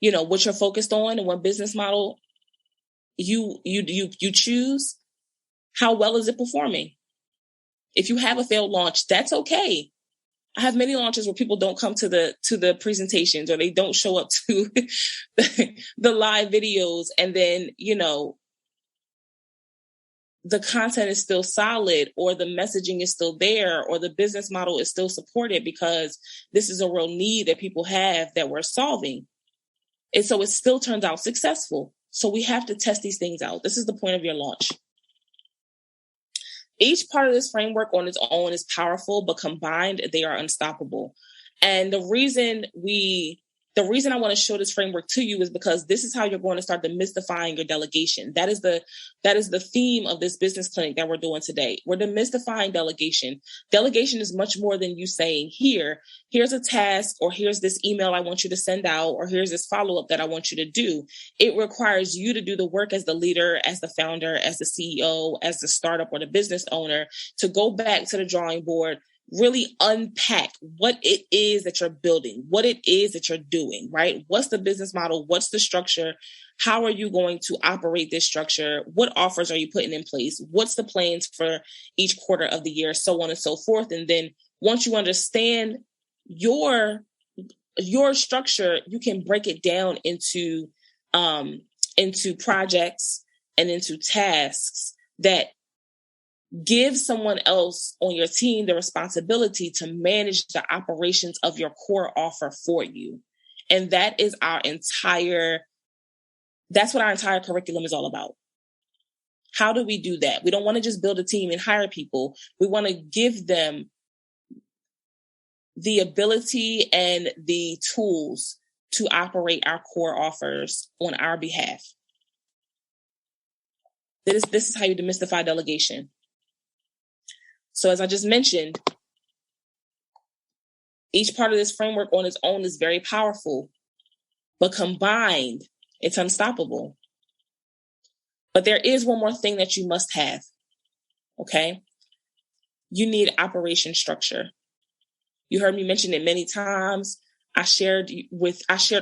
what you're focused on and what business model you choose. How well is it performing? If you have a failed launch, that's okay. I have many launches where people don't come to the presentations, or they don't show up to the live videos, and then, the content is still solid, or the messaging is still there, or the business model is still supported, because this is a real need that people have that we're solving. And so it still turns out successful. So we have to test these things out. This is the point of your launch. Each part of this framework on its own is powerful, but combined, they are unstoppable. And the reason I want to show this framework to you is because this is how you're going to start demystifying your delegation. That is the theme of this business clinic that we're doing today. We're demystifying delegation. Delegation is much more than you saying, here's a task, or here's this email I want you to send out, or here's this follow-up that I want you to do. It requires you to do the work as the leader, as the founder, as the CEO, as the startup or the business owner, to go back to the drawing board, really unpack what it is that you're building, what it is that you're doing, right? What's the business model? What's the structure? How are you going to operate this structure? What offers are you putting in place? What's the plans for each quarter of the year, so on and so forth. And then once you understand your structure, you can break it down into projects and into tasks that give someone else on your team the responsibility to manage the operations of your core offer for you. And that's what our entire curriculum is all about. How do we do that? We don't want to just build a team and hire people. We want to give them the ability and the tools to operate our core offers on our behalf. This is how you demystify delegation. So as I just mentioned, each part of this framework on its own is very powerful, but combined, it's unstoppable. But there is one more thing that you must have, okay? You need operation structure. You heard me mention it many times. I shared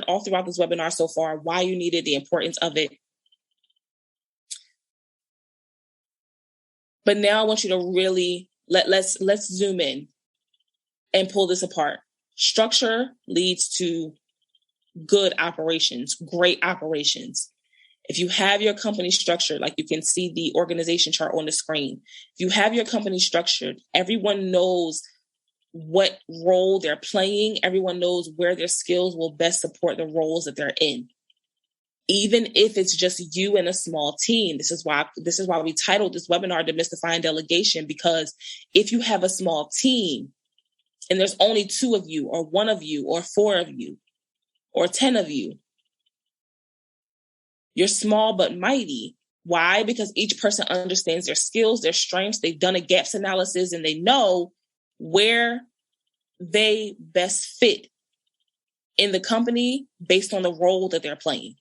all throughout this webinar so far why you needed, the importance of it. But now I want you to really let's zoom in and pull this apart. Structure leads to good operations, great operations. If you have your company structured, like you can see the organization chart on the screen, if you have your company structured, everyone knows what role they're playing. Everyone knows where their skills will best support the roles that they're in. Even if it's just you and a small team. This is why we titled this webinar Demystifying Delegation, because if you have a small team and there's only 2 of you or 1 of you or 4 of you or 10 of you, you're small but mighty. Why? Because each person understands their skills, their strengths. They've done a gaps analysis and they know where they best fit in the company based on the role that they're playing.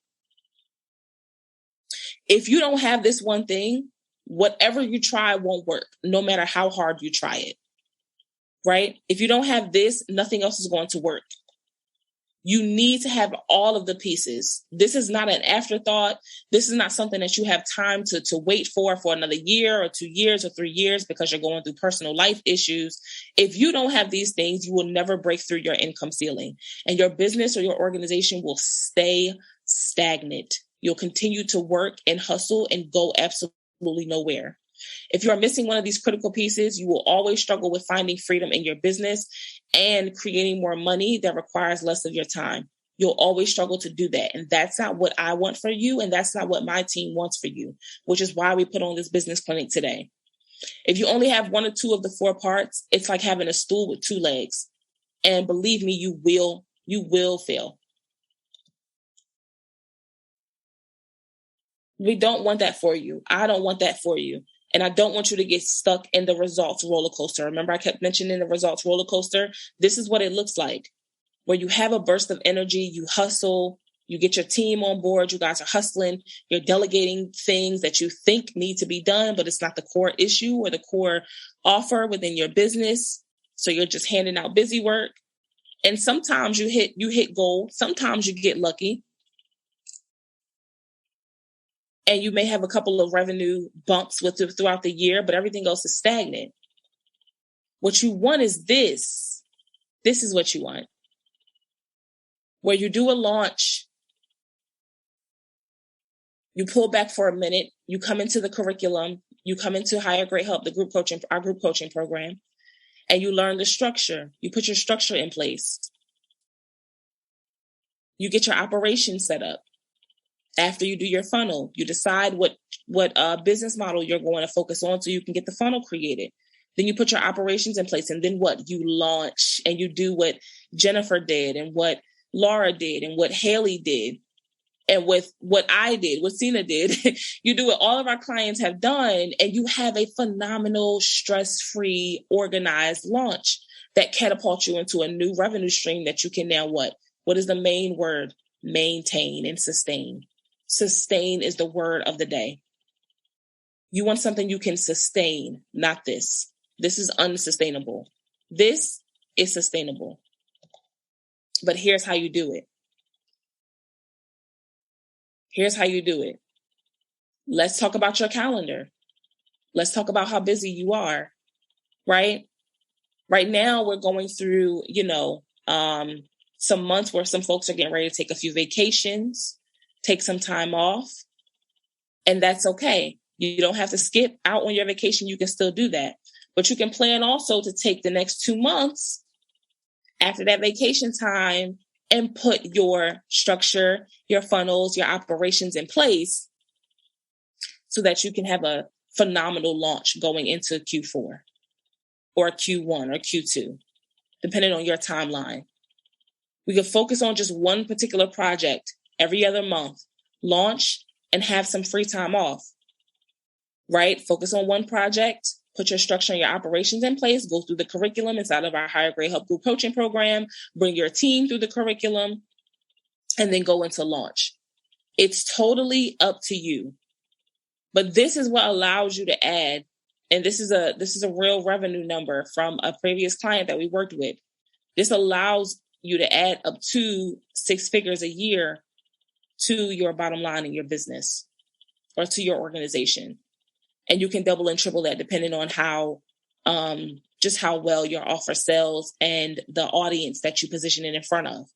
If you don't have this one thing, whatever you try won't work, no matter how hard you try it, right? If you don't have this, nothing else is going to work. You need to have all of the pieces. This is not an afterthought. This is not something that you have time to wait for another year or 2 years or 3 years because you're going through personal life issues. If you don't have these things, you will never break through your income ceiling, and your business or your organization will stay stagnant. You'll continue to work and hustle and go absolutely nowhere. If you are missing one of these critical pieces, you will always struggle with finding freedom in your business and creating more money that requires less of your time. You'll always struggle to do that. And that's not what I want for you. And that's not what my team wants for you, which is why we put on this business clinic today. If you only have 1 or 2 of the 4 parts, it's like having a stool with 2 legs. And believe me, you will fail. We don't want that for you. I don't want that for you. And I don't want you to get stuck in the results roller coaster. Remember, I kept mentioning the results roller coaster. This is what it looks like, where you have a burst of energy, you hustle, you get your team on board, you guys are hustling, you're delegating things that you think need to be done, but it's not the core issue or the core offer within your business. So you're just handing out busy work. And sometimes you hit gold. Sometimes you get lucky. And you may have a couple of revenue bumps throughout the year, but everything else is stagnant. What you want is this. This is what you want. Where you do a launch, you pull back for a minute, you come into the curriculum, you come into Hire Great Help, our group coaching program, and you learn the structure. You put your structure in place. You get your operation set up. After you do your funnel, you decide what business model you're going to focus on so you can get the funnel created. Then you put your operations in place, and then what? You launch and you do what Jennifer did and what Laura did and what Haley did and with what I did, what Sina did. You do what all of our clients have done, and you have a phenomenal, stress-free, organized launch that catapults you into a new revenue stream that you can now what? What is the main word? Maintain and sustain. Sustain is the word of the day. You want something you can sustain, not this. This is unsustainable. This is sustainable. But here's how you do it. Here's how you do it. Let's talk about your calendar. Let's talk about how busy you are, right? Right now, we're going through, some months where some folks are getting ready to take a few vacations, take some time off, and that's okay. You don't have to skip out on your vacation. You can still do that. But you can plan also to take the next 2 months after that vacation time and put your structure, your funnels, your operations in place so that you can have a phenomenal launch going into Q4 or Q1 or Q2, depending on your timeline. We can focus on just one particular project every other month, launch, and have some free time off, right? Focus on one project, put your structure and your operations in place, go through the curriculum inside of our Higher Grade Help Group coaching program, bring your team through the curriculum, and then go into launch. It's totally up to you. But this is what allows you to add, and this is a real revenue number from a previous client that we worked with. This allows you to add up to 6 figures a year to your bottom line in your business or to your organization. And you can double and triple that depending on how well your offer sells and the audience that you position it in front of.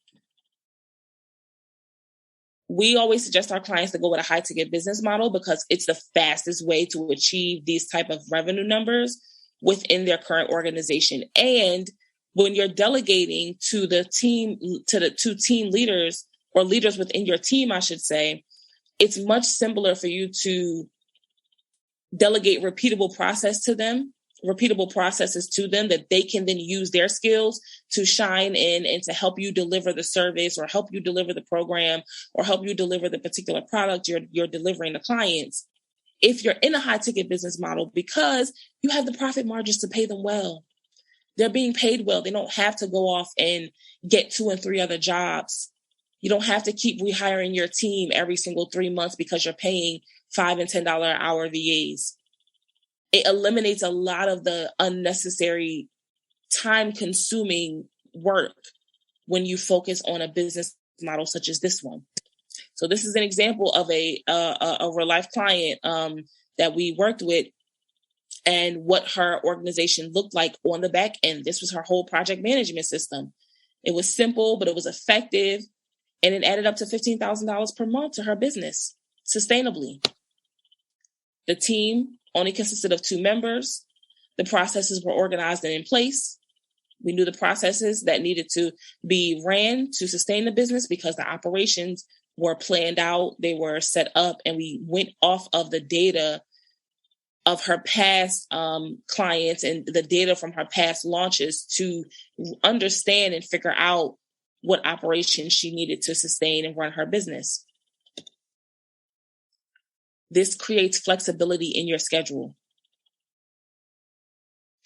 We always suggest our clients to go with a high ticket business model because it's the fastest way to achieve these type of revenue numbers within their current organization. And when you're delegating to the team, to the 2 team leaders or leaders within your team, I should say, it's much simpler for you to delegate repeatable processes to them that they can then use their skills to shine in and to help you deliver the service or help you deliver the program or help you deliver the particular product you're delivering to clients. If you're in a high ticket business model, because you have the profit margins to pay them well, they're being paid well. They don't have to go off and get 2 and 3 other jobs. You don't have to keep rehiring your team every single 3 months because you're paying $5 and $10 an hour VAs. It eliminates a lot of the unnecessary time-consuming work when you focus on a business model such as this one. So this is an example of a real life client that we worked with and what her organization looked like on the back end. This was her whole project management system. It was simple, but it was effective, and it added up to $15,000 per month to her business sustainably. The team only consisted of 2 members. The processes were organized and in place. We knew the processes that needed to be ran to sustain the business because the operations were planned out, they were set up, and we went off of the data of her past clients and the data from her past launches to understand and figure out what operations she needed to sustain and run her business. This creates flexibility in your schedule.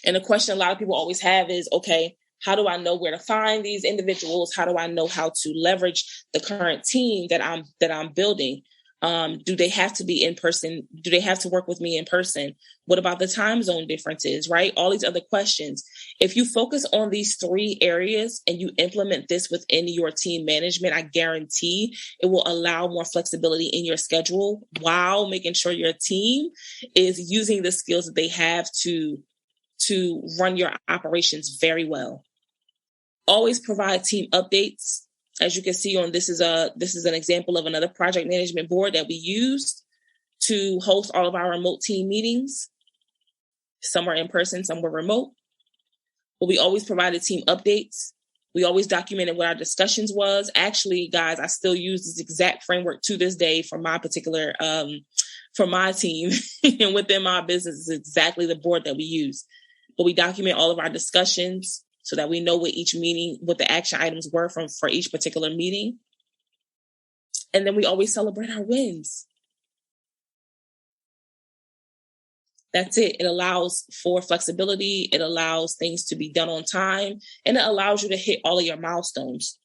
And a question a lot of people always have is, okay, how do I know where to find these individuals? How do I know how to leverage the current team that I'm building? Do they have to be in person? Do they have to work with me in person? What about the time zone differences, right? All these other questions. If you focus on these 3 areas and you implement this within your team management, I guarantee it will allow more flexibility in your schedule while making sure your team is using the skills that they have to run your operations very well. Always provide team updates. As you can see on this is an example of another project management board that we used to host all of our remote team meetings. Some were in person, some were remote. But we always provided team updates. We always documented what our discussions was. Actually, guys, I still use this exact framework to this day for my particular, for my team and within my business. Is exactly the board that we use. But we document all of our discussions so that we know what each meeting, what the action items were for each particular meeting. And then we always celebrate our wins. That's it. It allows for flexibility. It allows things to be done on time, and it allows you to hit all of your milestones.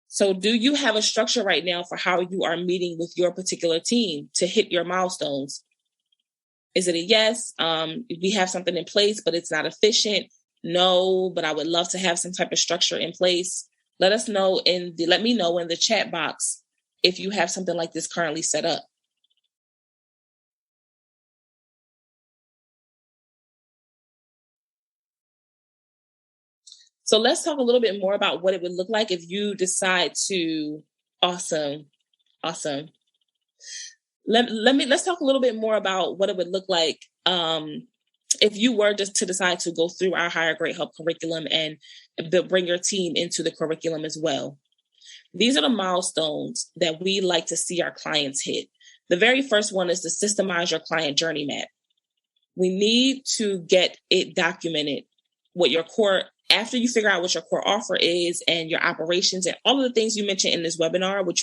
So do you have a structure right now for how you are meeting with your particular team to hit your milestones? Is it a yes? We have something in place, but it's not efficient. No, but I would love to have some type of structure in place. Let me know in the chat box if you have something like this currently set up. So let's talk a little bit more about what it would look like if you decide to. Awesome. Let's talk a little bit more about what it would look like if you were just to decide to go through our Higher Grade Hub curriculum and bring your team into the curriculum as well. These are the milestones that we like to see our clients hit. The very first one is to systemize your client journey map. We need to get it documented, after you figure out what your core offer is and your operations and all of the things you mentioned in this webinar, which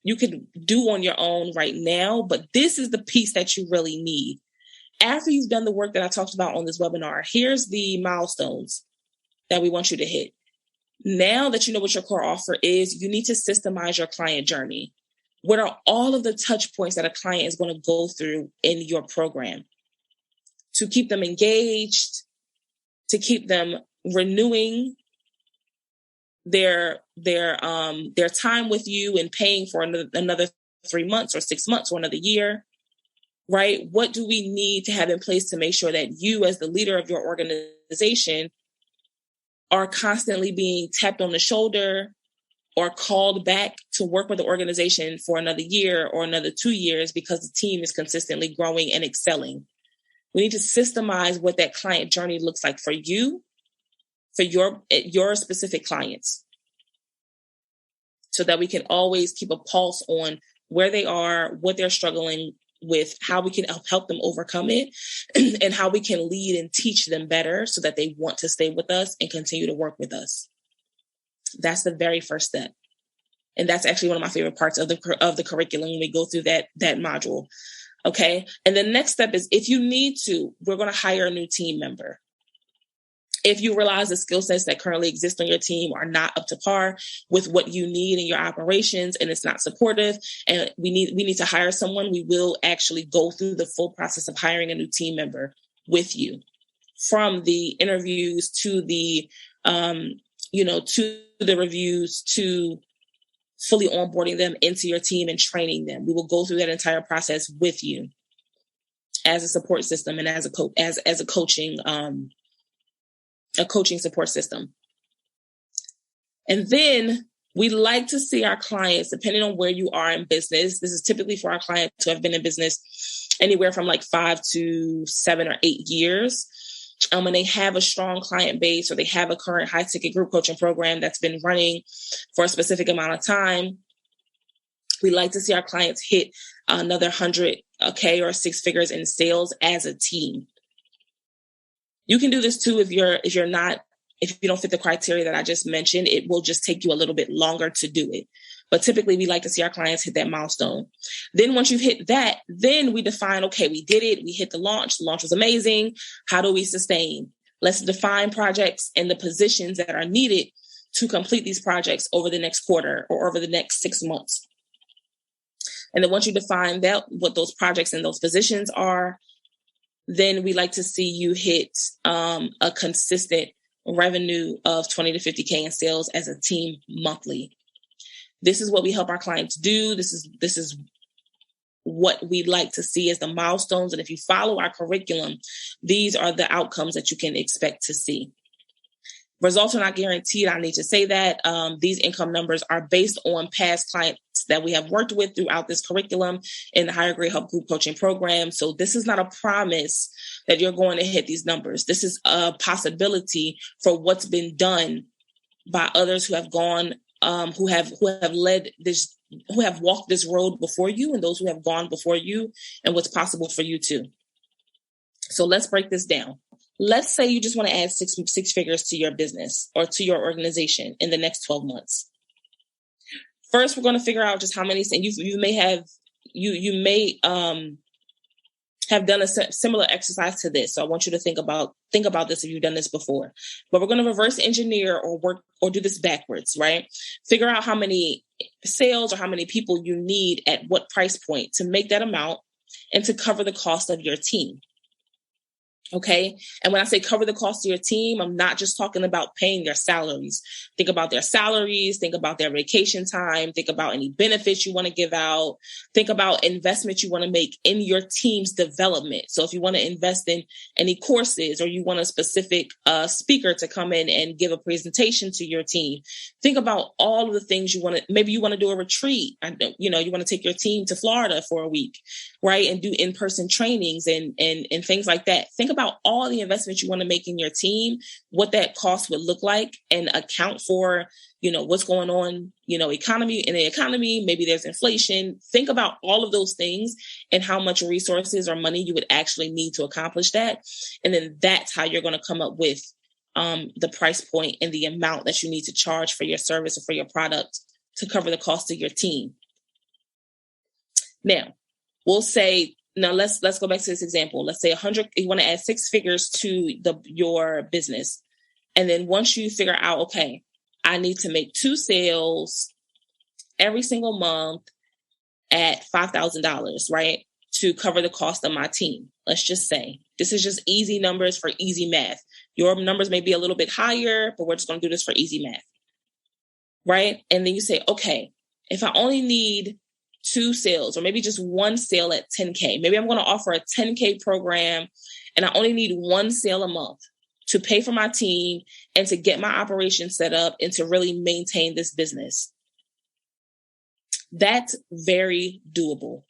you could do on your own right now, but this is the piece that you really need. After you've done the work that I talked about on this webinar, here's the milestones that we want you to hit. Now that you know what your core offer is, you need to systemize your client journey. What are all of the touch points that a client is going to go through in your program to keep them engaged, to keep them renewing their time with you and paying for another 3 months or 6 months or another year, right? What do we need to have in place to make sure that you, as the leader of your organization, are constantly being tapped on the shoulder or called back to work with the organization for another year or another 2 years because the team is consistently growing and excelling? We need to systemize what that client journey looks like for you, for your specific clients, so that we can always keep a pulse on where they are, what they're struggling with, how we can help them overcome it, and how we can lead and teach them better so that they want to stay with us and continue to work with us. That's the very first step. And that's actually one of my favorite parts of the curriculum when we go through that module. Okay. And the next step is, if you need to, we're going to hire a new team member. If you realize the skill sets that currently exist on your team are not up to par with what you need in your operations and it's not supportive and we need to hire someone, we will actually go through the full process of hiring a new team member with you, from the interviews to the, to the reviews, to fully onboarding them into your team and training them. We will go through that entire process with you as a support system and as a coaching support system. And then we like to see our clients, depending on where you are in business, this is typically for our clients who have been in business anywhere from like 5 to 7 or 8 years. And they have a strong client base, or they have a current high ticket group coaching program that's been running for a specific amount of time. We like to see our clients hit another 100K or 6 figures in sales as a team. You can do this too if you don't fit the criteria that I just mentioned. It will just take you a little bit longer to do it. But typically we like to see our clients hit that milestone. Then once you've hit that, then we define, okay, we did it. We hit the launch. The launch was amazing. How do we sustain? Let's define projects and the positions that are needed to complete these projects over the next quarter or over the next 6 months. And then once you define that, what those projects and those positions are, then we like to see you hit a consistent revenue of 20 to 50K in sales as a team monthly. This is what we help our clients do. This is what we like to see as the milestones. And if you follow our curriculum, these are the outcomes that you can expect to see. Results are not guaranteed. I need to say that these income numbers are based on past clients that we have worked with throughout this curriculum in the Higher Grade Hub Group Coaching Program. So this is not a promise that you're going to hit these numbers. This is a possibility for what's been done by others who have gone, who have walked this road before you, and those who have gone before you, and what's possible for you too. So let's break this down. Let's say you just want to add six figures to your business or to your organization in the next 12 months. First, we're going to figure out just how many, and you may have done a similar exercise to this. So I want you to think about this if you've done this before. But we're going to reverse engineer or work or do this backwards, right? Figure out how many sales or how many people you need at what price point to make that amount, and to cover the cost of your team. Okay. And when I say cover the cost of your team, I'm not just talking about paying their salaries. Think about their salaries, think about their vacation time, think about any benefits you want to give out, think about investments you want to make in your team's development. So if you want to invest in any courses, or you want a specific speaker to come in and give a presentation to your team, think about all of the things you want to, maybe you want to do a retreat. You want to take your team to Florida for a week, right? And do in-person trainings and things like that. Think about all the investments you want to make in your team, what that cost would look like, and account for, what's going on, in the economy, maybe there's inflation. Think about all of those things and how much resources or money you would actually need to accomplish that. And then that's how you're going to come up with the price point and the amount that you need to charge for your service or for your product to cover the cost of your team. Now, we'll say, let's go back to this example. Let's say 100, you want to add 6 figures to your business. And then once you figure out, okay, I need to make 2 sales every single month at $5,000, right? To cover the cost of my team. Let's just say this is just easy numbers for easy math. Your numbers may be a little bit higher, but we're just going to do this for easy math, right? And then you say, okay, if I only need 2 sales, or maybe just 1 sale at 10K. Maybe I'm going to offer a 10K program and I only need 1 sale a month to pay for my team and to get my operation set up and to really maintain this business. That's very doable.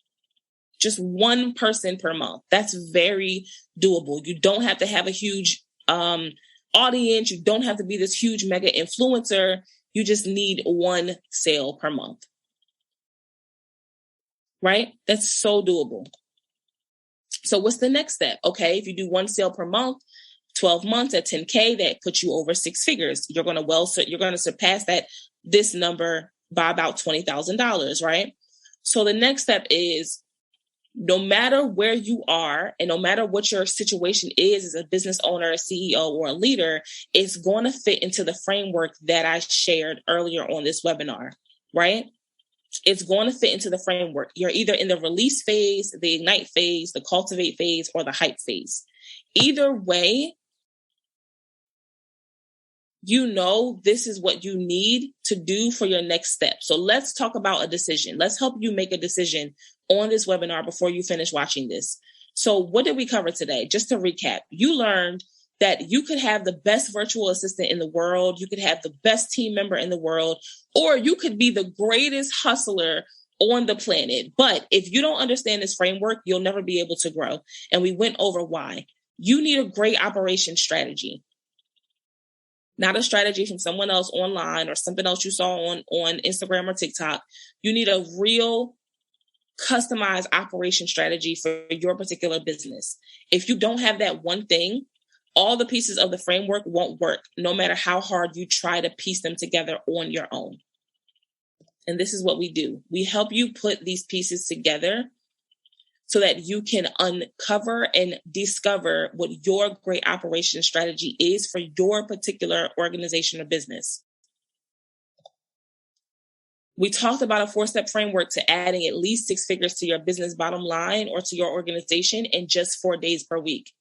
Just 1 person per month. That's very doable. You don't have to have a huge audience. You don't have to be this huge mega influencer. You just need 1 sale per month. Right? That's so doable. So what's the next step? Okay, if you do 1 sale per month, 12 months at 10K, that puts you over 6 figures. You're going to surpass this number by about $20,000, right? So the next step is, no matter where you are and no matter what your situation is as a business owner, a CEO, or a leader, it's going to fit into the framework that I shared earlier on this webinar, right? It's going to fit into the framework. You're either in the release phase, the ignite phase, the cultivate phase, or the hype phase. Either way, this is what you need to do for your next step. So let's talk about a decision. Let's help you make a decision on this webinar before you finish watching this. So what did we cover today? Just to recap, you learned that you could have the best virtual assistant in the world, you could have the best team member in the world, or you could be the greatest hustler on the planet. But if you don't understand this framework, you'll never be able to grow. And we went over why. You need a great operation strategy, not a strategy from someone else online or something else you saw on Instagram or TikTok. You need a real customized operation strategy for your particular business. If you don't have that one thing, all the pieces of the framework won't work, no matter how hard you try to piece them together on your own. And this is what we do. We help you put these pieces together so that you can uncover and discover what your great operation strategy is for your particular organization or business. We talked about a 4-step framework to adding at least 6 figures to your business bottom line or to your organization in just 4 days per week.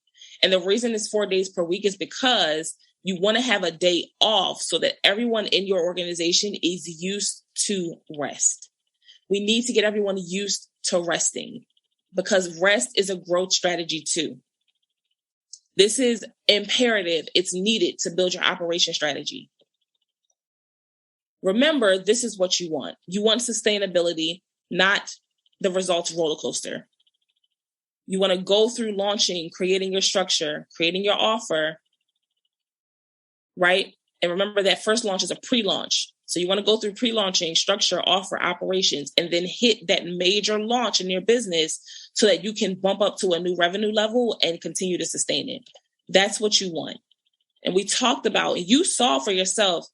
And the reason it's 4 days per week is because you want to have a day off so that everyone in your organization is used to rest. We need to get everyone used to resting because rest is a growth strategy too. This is imperative. It's needed to build your operation strategy. Remember, this is what you want. You want sustainability, not the results roller coaster. You want to go through launching, creating your structure, creating your offer, right? And remember that first launch is a pre-launch. So you want to go through pre-launching, structure, offer, operations, and then hit that major launch in your business so that you can bump up to a new revenue level and continue to sustain it. That's what you want. And we talked about, you saw for yourself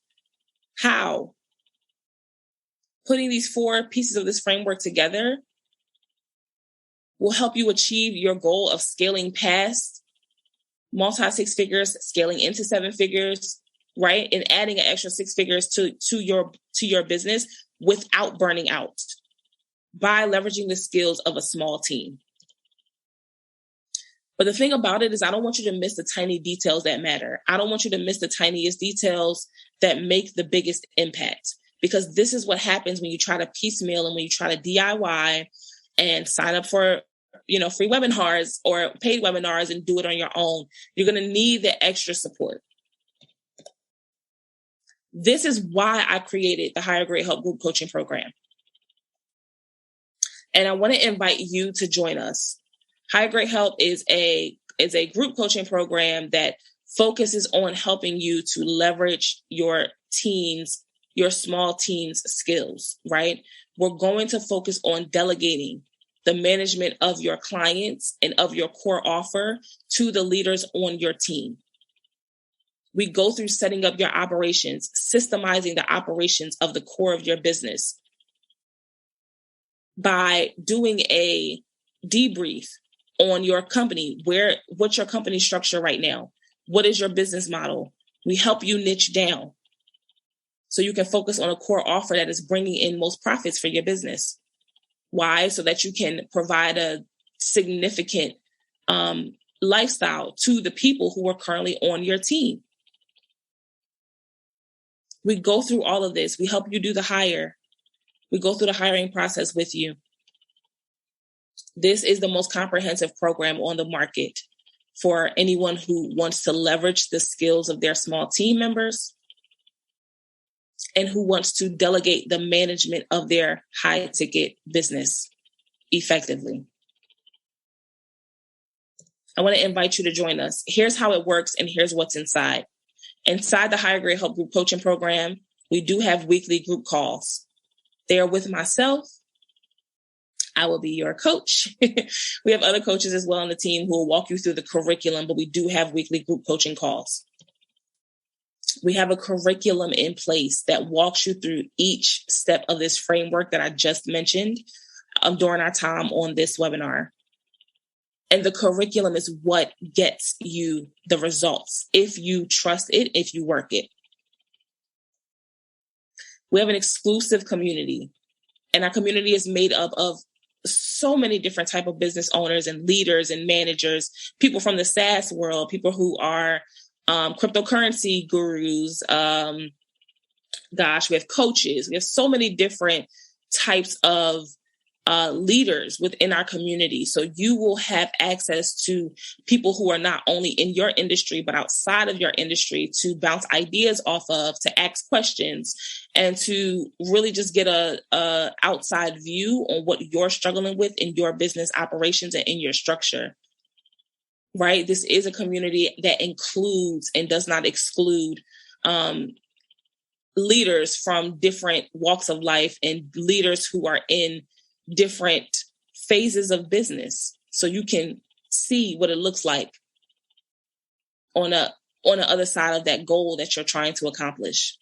how putting these 4 pieces of this framework together will help you achieve your goal of scaling past multi-6 figures, scaling into 7 figures, right? And adding an extra 6 figures to your business without burning out by leveraging the skills of a small team. But the thing about it is I don't want you to miss the tiny details that matter. I don't want you to miss the tiniest details that make the biggest impact, because this is what happens when you try to piecemeal and when you try to DIY and sign up for, free webinars or paid webinars and do it on your own. You're going to need the extra support. This is why I created the Higher Grade Help Group Coaching Program. And I want to invite you to join us. Higher Grade Help is a group coaching program that focuses on helping you to leverage your small team's skills, right? We're going to focus on delegating the management of your clients and of your core offer to the leaders on your team. We go through setting up your operations, systemizing the operations of the core of your business by doing a debrief on your company. What's your company structure right now? What is your business model? We help you niche down so you can focus on a core offer that is bringing in most profits for your business. Why? So that you can provide a significant lifestyle to the people who are currently on your team. We go through all of this. We help you do the hire. We go through the hiring process with you. This is the most comprehensive program on the market for anyone who wants to leverage the skills of their small team members and who wants to delegate the management of their high-ticket business effectively. I want to invite you to join us. Here's how it works, and here's what's inside. Inside the Higher Grade Help Group Coaching Program, we do have weekly group calls. They are with myself. I will be your coach. We have other coaches as well on the team who will walk you through the curriculum, but we do have weekly group coaching calls. We have a curriculum in place that walks you through each step of this framework that I just mentioned during our time on this webinar. And the curriculum is what gets you the results if you trust it, if you work it. We have an exclusive community, and our community is made up of so many different type of business owners and leaders and managers, people from the SaaS world, people who are cryptocurrency gurus. We have coaches. We have so many different types of leaders within our community. So you will have access to people who are not only in your industry, but outside of your industry to bounce ideas off of, to ask questions, and to really just get a outside view on what you're struggling with in your business operations and in your structure. Right? This is a community that includes and does not exclude leaders from different walks of life and leaders who are in different phases of business. So you can see what it looks like on the other side of that goal that you're trying to accomplish.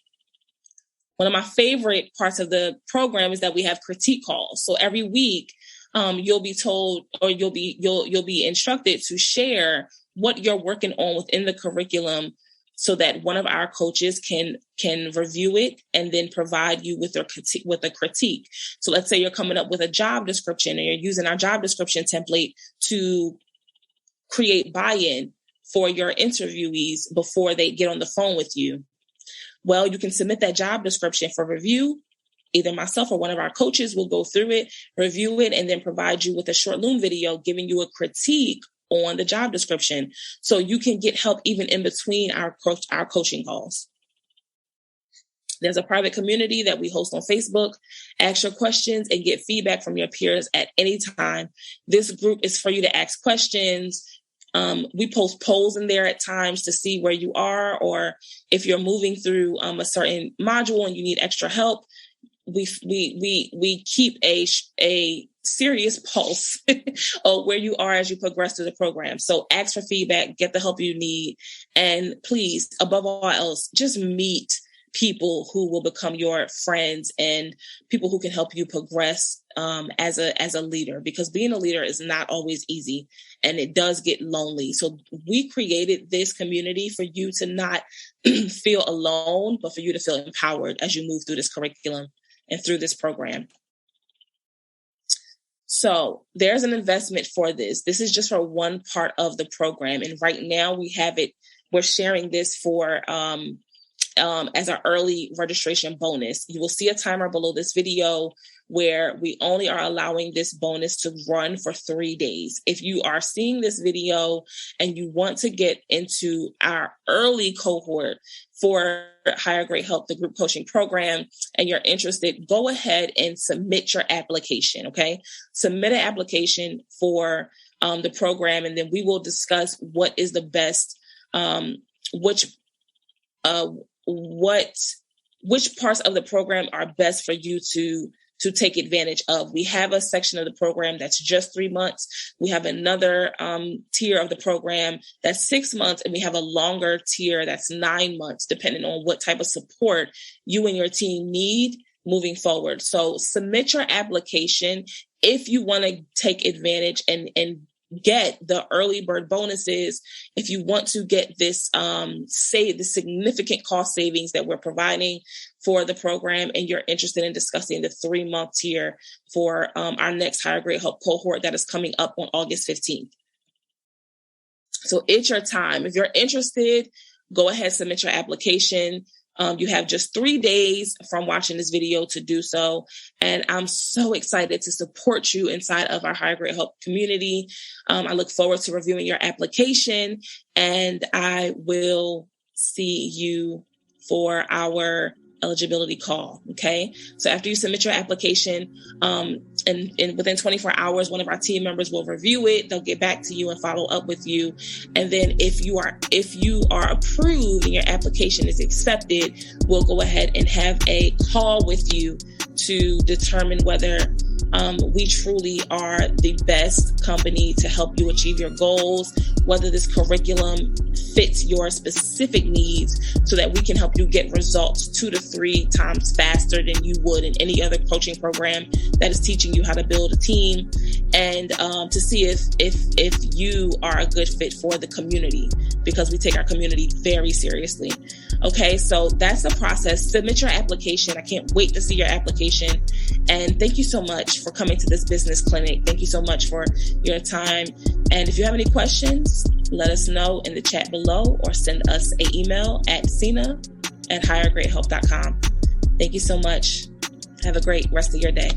One of my favorite parts of the program is that we have critique calls. So every week, you'll be told, or you'll be instructed to share what you're working on within the curriculum, so that one of our coaches can review it and then provide you with a critique. So let's say you're coming up with a job description and you're using our job description template to create buy-in for your interviewees before they get on the phone with you. Well, you can submit that job description for review. Either myself or one of our coaches will go through it, review it, and then provide you with a short Loom video giving you a critique on the job description, so you can get help even in between our coaching calls. There's a private community that we host on Facebook. Ask your questions and get feedback from your peers at any time. This group is for you to ask questions. We post polls in there at times to see where you are, or if you're moving through a certain module and you need extra help. We keep a serious pulse of where you are as you progress through the program. So ask for feedback, get the help you need, and please, above all else, just meet people who will become your friends and people who can help you progress as a leader, because being a leader is not always easy and it does get lonely. So we created this community for you to not feel alone, but for you to feel empowered as you move through this curriculum and through this program. So there's an investment for this. This is just for one part of the program. And right now we have it, we're sharing this for as our early registration bonus. You will see a timer below this video where we only are allowing this bonus to run for 3 days. If you are seeing this video and you want to get into our early cohort for Higher Grade Help, the group coaching program, and you're interested, go ahead and submit your application, okay? Submit an application for the program, and then we will discuss what is the best, which parts of the program are best for you to take advantage of. We have a section of the program that's just 3 months. We have another tier of the program that's 6 months, and we have a longer tier that's 9 months, depending on what type of support you and your team need moving forward. So submit your application if you want to take advantage and get the early bird bonuses. If you want to get this, the significant cost savings that we're providing for the program, and you're interested in discussing the 3-month tier for our next Higher Grade Help cohort that is coming up on August 15th. So it's your time. If you're interested, go ahead, submit your application. You have just 3 days from watching this video to do so. And I'm so excited to support you inside of our Higher Grade Help community. I look forward to reviewing your application, and I will see you for our eligibility call. Okay. So after you submit your application, and within 24 hours, one of our team members will review it. They'll get back to you and follow up with you. And then if you are approved and your application is accepted, we'll go ahead and have a call with you to determine whether we truly are the best company to help you achieve your goals, whether this curriculum fits your specific needs so that we can help you get results 2 to 3 times faster than you would in any other coaching program that is teaching you how to build a team, and to see if you are a good fit for the community, because we take our community very seriously. Okay, so that's the process. Submit your application. I can't wait to see your application. And thank you so much for coming to this business clinic. Thank you so much for your time. And if you have any questions, let us know in the chat below or send us an email at sina@highergradehelp.com. Thank you so much. Have a great rest of your day.